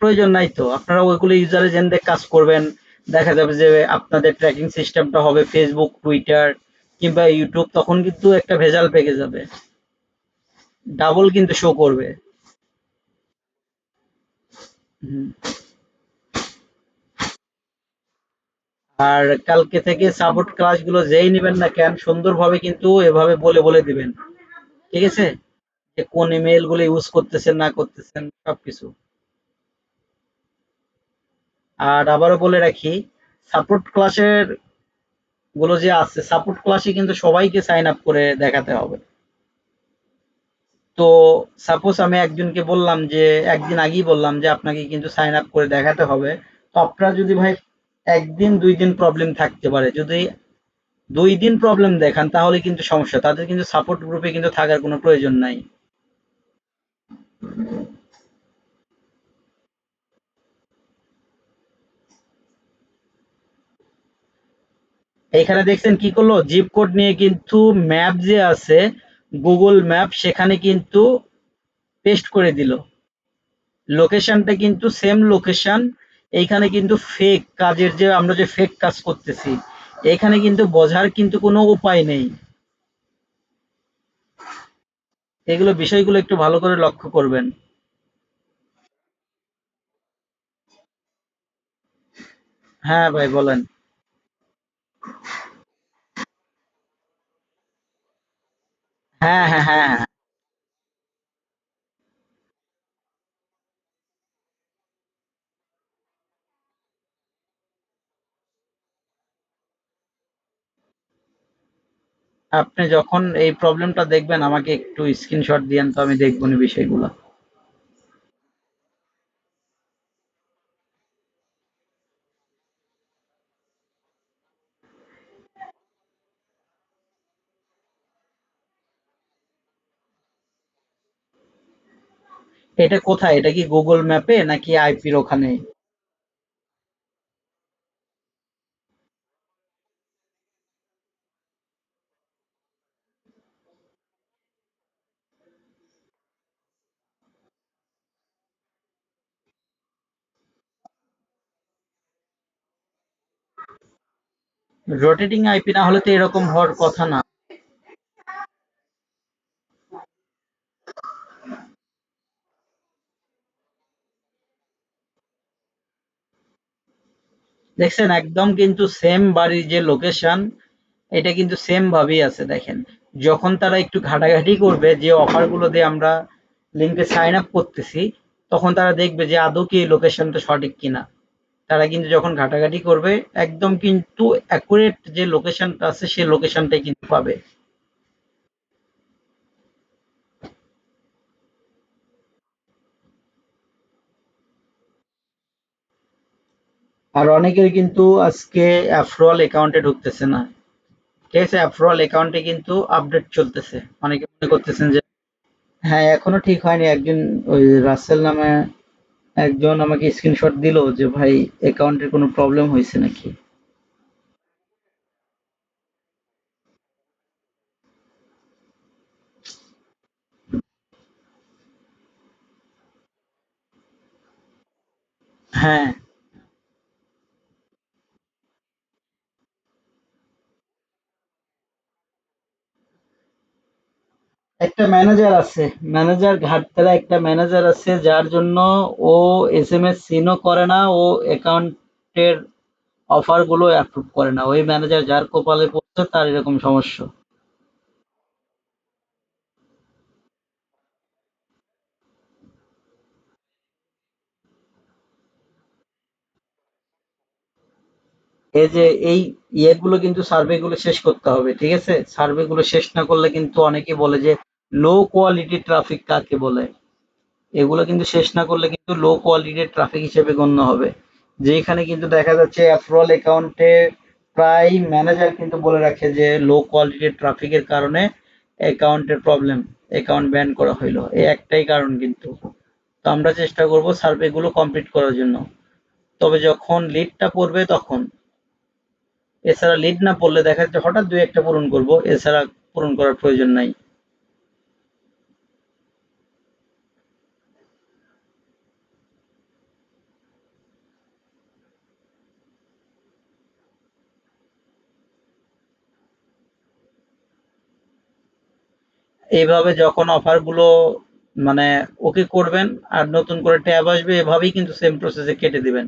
A: প্রয়োজন নাই তো, আপনারা ওইগুলো ইউজার এজেন্ট দিয়ে কাজ করবেন। দেখা যাবে যে আপনাদের ট্র্যাকিং সিস্টেমটা হবে ফেসবুক, টুইটার কিংবা ইউটিউব, তখন কিন্তু একটা ভেজাল পেকে যাবে, ডাবল কিন্তু শো করবে। হুম। আর কালকে থেকে সাপোর্ট ক্লাসগুলো যেই নিবেন না কেন, সুন্দরভাবে কিন্তু এভাবে বলে বলে দিবেন, ঠিক আছে? যে কোন ইমেইল গুলো ইউজ করতেছেন না করতেছেন সবকিছু। আর আবারও বলে রাখি, সাপোর্ট ক্লাসের গুলো যে আছে, সাপোর্ট ক্লাসে কিন্তু সবাইকে সাইন আপ করে দেখাতে হবে। তো সাপোজ আমি একজনকে বললাম যে, একদিন আগেই বললাম যে আপনাকে কিন্তু সাইন আপ করে দেখাতে হবে। তো আপনার যদি ভাই একদিন দুই দিন প্রবলেম থাকতে পারে, যদি ২ দিন প্রবলেম দেখান তাহলে কিন্তু সমস্যা। তাদের কিন্তু সাপোর্ট গ্রুপে কিন্তু থাকার কোনো প্রয়োজন নাই। এইখানে দেখছেন কি করলো, জিপ কোড নিয়ে কিন্তু ম্যাপ যে আছে গুগল ম্যাপ সেখানে কিন্তু পেস্ট করে দিল। লোকেশনটা কিন্তু সেম লোকেশন। এইখানে কিন্তু ফেক কাজের, যে আমরা যে ফেক কাজ করতেছি এখানে কিন্তু বোঝার কিন্তু কোনো উপায় নেই। এগুলো বিষয়গুলো একটু ভালো করে লক্ষ্য করবেন। হ্যাঁ ভাই বলেন। হ্যাঁ হ্যাঁ হ্যাঁ হ্যাঁ। আপনি যখন এই প্রবলেমটা দেখবেন আমাকে একটু স্ক্রিনশট দিয়েন, তো আমি দেখবো নি বিষয়গুলো। এটা কোথায়, এটা কি গুগল ম্যাপে নাকি আইপির ওখানে? রোটেটিং আইপি না হলে তো এরকম হওয়ার কথা না। দেখছেন একদম কিন্তু সেম বাড়ির যে লোকেশন, এটা কিন্তু সেম ভাবেই আছে দেখেন। যখন তারা একটু ঘাটাঘাটি করবে যে অফার গুলো দিয়ে আমরা লিঙ্কে সাইন আপ করতেছি, তখন তারা দেখবে যে আদৌ কি এই লোকেশনটা সঠিক কিনা। তারা কিন্তু যখন ঘাটাঘাটি করবে একদম কিন্তু অ্যাকুরেট যে লোকেশনটা আছে সেই লোকেশনটাই কিন্তু পাবে। আর অনেকের কিন্তু আজকে অ্যাফরোয়াল অ্যাকাউন্টে ঢুকতেছে না। ঠিক আছে, অ্যাফরোয়াল অ্যাকাউন্টে কিন্তু আপডেট চলতেছে। অনেকে মনে করতেছেন যে হ্যাঁ এখনো ঠিক হয়নি। একজন ওই রাসেল নামে একজন আমাকে স্ক্রিনশট দিল যে ভাই অ্যাকাউন্টের কোনো প্রবলেম হয়েছে নাকি। হ্যাঁ, একটা ম্যানেজার আছে, ম্যানেজার ঘাটতারা একটা ম্যানেজার আছে যার জন্য ও এসএমএস সিনও করে না, ও অ্যাকাউন্টের অফার গুলো অ্যাপ্রুভ করে না। ওই ম্যানেজার যার কপালে পড়ছে তার এরকম সমস্যা। এই যে এই ইয়েগুলো কিন্তু সার্ভে গুলো শেষ করতে হবে, ঠিক আছে? সার্ভে গুলো শেষ না করলে কিন্তু অনেকে বলে যে লো কোয়ালিটি ট্রাফিক কাকে বলে। এগুলো কিন্তু শেষ না করলে কিন্তু লো কোয়ালিটির ট্রাফিক হিসেবে গণ্য হবে। যেখানে কিন্তু দেখা যাচ্ছে অ্যাফরোল অ্যাকাউন্টে প্রায় ম্যানেজার কিন্তু বলে রাখে যে লো কোয়ালিটির ট্রাফিকের কারণে অ্যাকাউন্টের প্রবলেম, অ্যাকাউন্ট ব্যান করা হইলো। এই একটাই কারণ কিন্তু। তো আমরা চেষ্টা করব সার্ভে গুলো কমপ্লিট করার জন্য। তবে যখন লিডটা পড়বে তখন। এছাড়া লিড না পড়লে দেখা যাচ্ছে হঠাৎ দুই একটা পূরণ করব, এছাড়া পূরণ করার প্রয়োজন নাই। এইভাবে যখন অফার গুলো মানে ওকে করবেন আর নতুন করে ট্যাব আসবে, এভাবেই কিন্তু সেম প্রসেসে কেটে দিবেন।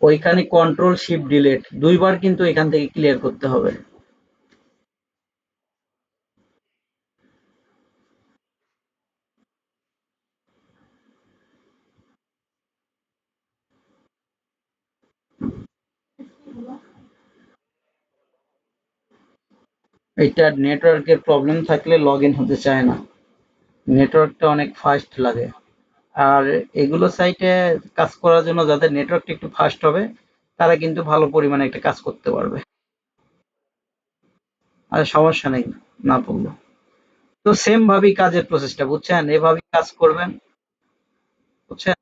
A: ওইখানে কন্ট্রোল শিফট ডিলিট দুইবার কিন্তু এখান থেকে ক্লিয়ার করতে হবে। এটা নেটওয়ার্কের প্রবলেম থাকলে লগ ইন হতে চায় না, নেটওয়ার্কটা অনেক ফাস্ট লাগে। আর এগুলো সাইটে কাজ করার জন্য যাদের নেটওয়ার্কটা একটু ফাস্ট হবে তারা কিন্তু ভালো পরিমাণে একটা কাজ করতে পারবে। আর সমস্যা নেই না পড়লো, তো সেম ভাবেই কাজের প্রসেসটা বুঝছেন, এভাবেই কাজ করবেন বুঝছেন।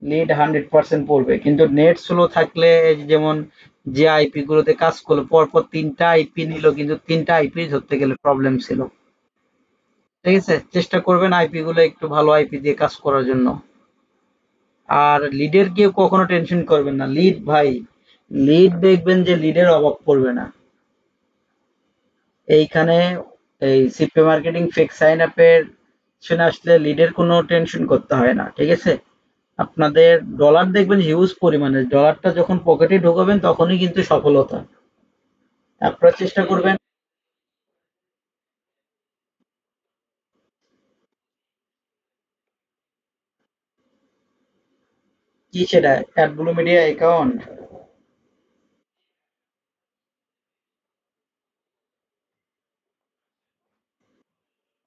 A: লিড 100% পড়বে, কিন্তু নেট স্লো থাকলে এই যেমন যে আইপি গুলোতে কাজ করলো পরপর 3টা আইপি নিল, কিন্তু 3টা আইপি ধরতে গেলে প্রবলেম ছিল। ঠিক আছে, চেষ্টা করবেন আইপি গুলো একটু ভালো আইপি দিয়ে কাজ করার জন্য। আর লিডের কেউ কখনো টেনশন করবেন না, লিড ভাই, লিড দেখবেন যে লিডের অভাব পড়বে না এইখানে। এই সিপি মার্কেটিং ফেক সাইন আপের শুনে আসলে লিডের কোনো টেনশন করতে হয় না, ঠিক আছে। আপনাদের ডলার দেখবেন হিউজ পরিমাণে, ডলারটা যখন পকেটে ঢোকাবেন তখনই কিন্তু সফলতা। আপনারা চেষ্টা করবেন। কি সেটা অ্যাডব্লু মিডিয়া অ্যাকাউন্ট?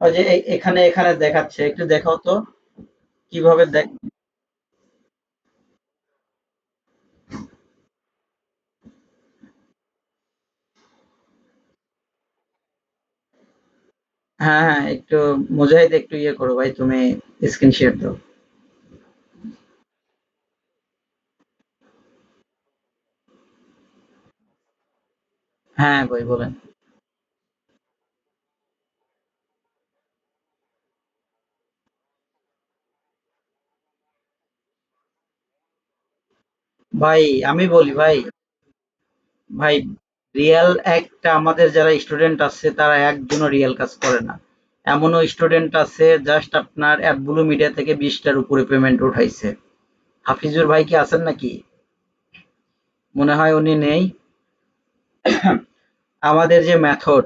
A: ওই যে এখানে এখানে দেখাচ্ছে, একটু দেখাও তো কিভাবে দেখ। হ্যাঁ হ্যাঁ, একটু মুজাহিদ একটু ইয়ে করো ভাই, তুমি স্ক্রিন শেয়ার দাও। হ্যাঁ ভাই বলেন। ভাই আমি বলি ভাই, ভাই রিয়েল একটা আমাদের যারা স্টুডেন্ট আছে তারা একজনও রিয়েল কাজ করে না। এমনও স্টুডেন্ট আছে জাস্ট আপনার অ্যাডব্লু মিডিয়া থেকে 20টার উপরে পেমেন্ট উঠাইছে। হাফিজুর ভাই কি আছেন নাকি? মনে হয় উনি নেই। আমাদের যে মেথড,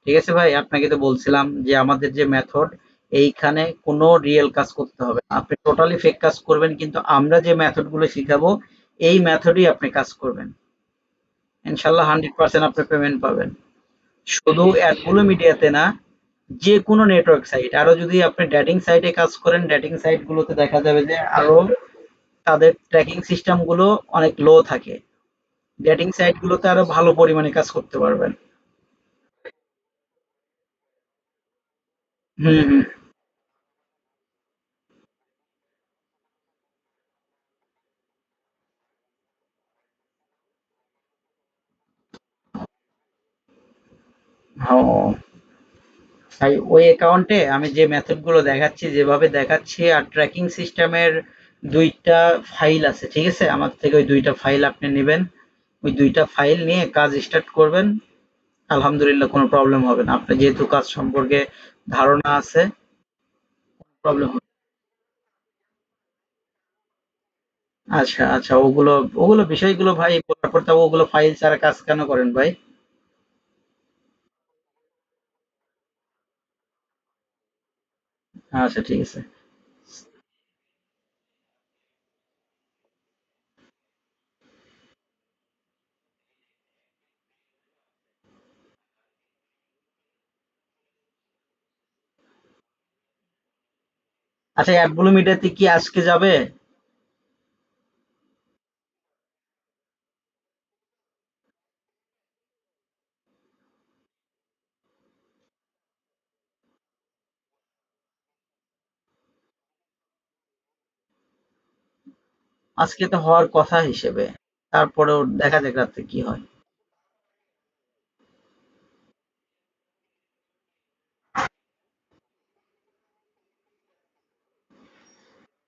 A: ঠিক আছে ভাই, আপনাকে তো বলছিলাম যে আমাদের যে মেথড, এইখানে কোনো রিয়েল কাজ করতে হবে না, আপনি টোটালি ফেক কাজ করবেন, কিন্তু আমরা যে মেথড গুলো শিখাবো এই মেথডই আপনি কাজ করবেন, ইনশাল্লাহ 100% আপনি পেমেন্ট পাবেন। শুধু অ্যাডগুলো মিডিয়াতে না, যে কোনো নেটওয়ার্ক সাইট, আরো যদি আপনি ডেটিং সাইটে কাজ করেন, ডেটিং সাইট গুলোতে দেখা যাবে যে আরো তাদের ট্র্যাকিং সিস্টেম গুলো অনেক লো থাকে, ডেটিং সাইট গুলোতে আরো ভালো পরিমাণে কাজ করতে পারবেন। হুম হুম। ও, তাই ওই অ্যাকাউন্টে আমি যে মেথড গুলো দেখাচ্ছি, যেভাবে দেখাচ্ছি, আর ট্র্যাকিং সিস্টেমের 2টা ফাইল আছে, ঠিক আছে, আমার থেকে ওই 2টা ফাইল আপনি নেবেন, ওই 2টা ফাইল নিয়ে কাজ স্টার্ট করবেন, আলহামদুলিল্লাহ কোনো প্রবলেম হবে না, আপনার যেহেতু কাজ সম্পর্কে ধারণা আছে, প্রবলেম হবে। আচ্ছা আচ্ছা, ওগুলো ওগুলো বিষয়গুলো ভাই বলার পর, তা ওগুলো ফাইল ছাড়া কাজ কেন করেন ভাই? আচ্ছা ঠিক আছে। আচ্ছা, অ্যাডব্লু মিডিয়াতে কি আজকে যাবে? আজকে তো হওয়ার কথা হিসেবে, তারপরেও দেখা যাক রাত্রে কি হয়।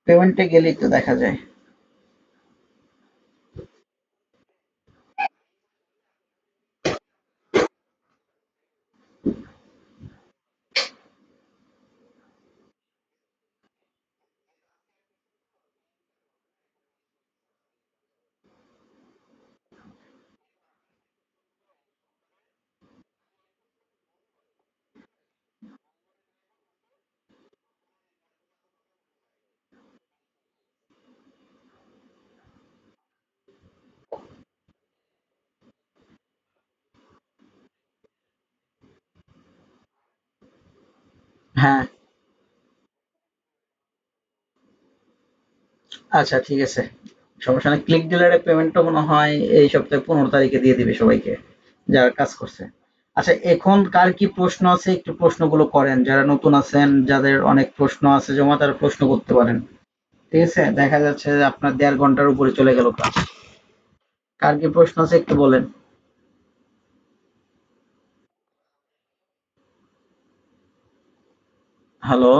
A: পেমেন্টে গেলেই তো দেখা যায়। হ্যাঁ, আচ্ছা ঠিক আছে। সমস্যা নেই। ক্লিক ডিলারের পেমেন্টটা মনে হয় এই সপ্তাহের 15 তারিখে দিয়ে দিবে সবাইকে, যারা কাজ করছে। আচ্ছা, এখন কার কি প্রশ্ন আছে একটু প্রশ্নগুলো করেন। যারা নতুন আছেন, যাদের অনেক প্রশ্ন আছে জমা, তারা প্রশ্ন করতে পারেন। ঠিক আছে? দেখা যাচ্ছে যে আপনার ১.৫ ঘন্টার উপরে চলে গেল কাজ। কার কি প্রশ্ন আছে একটু বলেন। হ্যালো?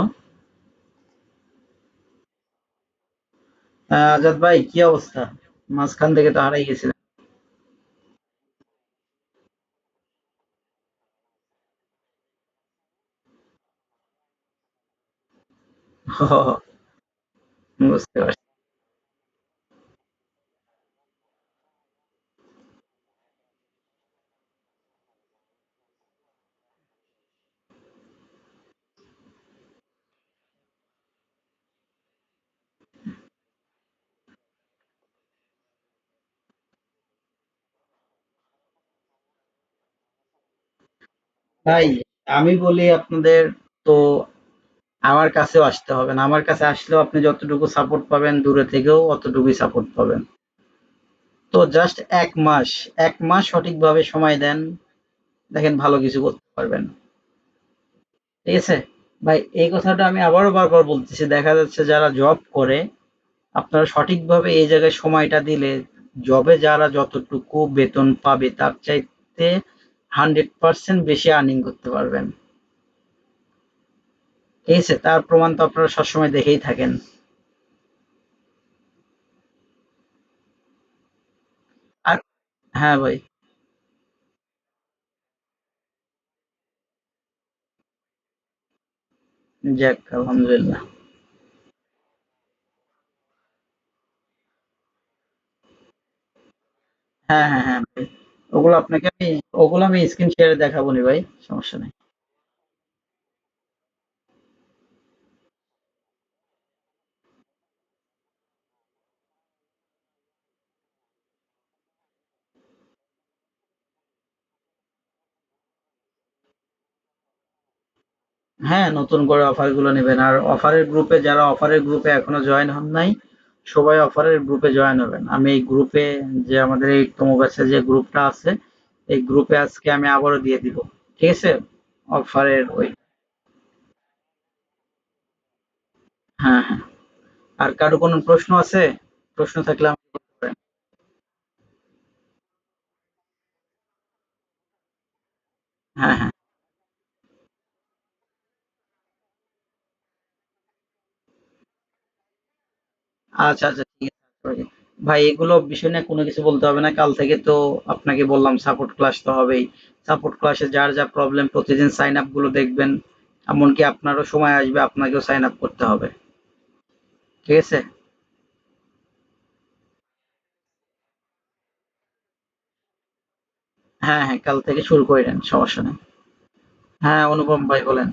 A: আজাদ ভাই কি অবস্থা? মাঝখান থেকে তো হারাই গেছিলেন। বুঝতে পারছি। ভাই আমি বলি আপনাদের, তো আমার কাছেও আসতে হবে না। আমার কাছে আসলেও আপনি যতটুকু সাপোর্ট পাবেন দূরে থেকেও অতটুকুই সাপোর্ট পাবেন। তো জাস্ট ১ মাস, ১ মাস সঠিকভাবে সময় দেন। দেখেন ভালো কিছু করতে পারবেন। ঠিক আছে? ভাই এই কথাটা আমি আবারও বারবার বলতেছি। দেখা যাচ্ছে যারা জব করে, আপনারা সঠিকভাবে এই জায়গায় সময়টা দিলে জবে যারা যতটুকু বেতন পাবে তার চাইতে 100% বেশি আর্নিং করতে পারবেন। ঠিক আছে? তার প্রমাণ তো আপনারা সবসময় দেখেই থাকেন। আর হ্যাঁ ভাই, যাক আলহামদুলিল্লাহ। হ্যাঁ, হ্যাঁ, হ্যাঁ ভাই। ওগুলো আপনাকে আমি ওগুলো আমি স্ক্রিন শেয়ারে দেখাবো নি ভাই। সমস্যা নাই। হ্যাঁ, নতুন করে অফার গুলো নেবেন। আর অফারের গ্রুপে, যারা অফারের গ্রুপে এখনো জয়েন হন নাই, সবাই অফারের গ্রুপে জয়েন হবেন। আমি এই গ্রুপে, যে আমাদের এই তোমোব্যাচে যে গ্রুপটা আছে, এই গ্রুপে আজকে আমি আবারও দিয়ে দিব। ঠিক আছে? অফারের ওই, হ্যাঁ, হ্যাঁ। আর কারো কোনো প্রশ্ন আছে? প্রশ্ন থাকলে আমাকে বলতে পারেন। হ্যাঁ, হ্যাঁ। আচ্ছা, আচ্ছা ঠিক আছে। ভাই ভাই, এগুলো বিষয় নিয়ে কোনো কিছু বলতে হবে না। কাল থেকে তো আপনাকে বললাম সাপোর্ট ক্লাস তো হবেই। সাপোর্ট ক্লাসে যার যা প্রবলেম প্রতিদিন সাইন আপ গুলো দেখবেন। এমনকি আপনারও সময় আসবে আপনাকেও সাইন আপ করতে হবে। ঠিক আছে? হ্যাঁ, হ্যাঁ, কাল থেকে শুরু কইরেন। সমস্যা নেই। হ্যাঁ, অনুপম ভাই বলেন।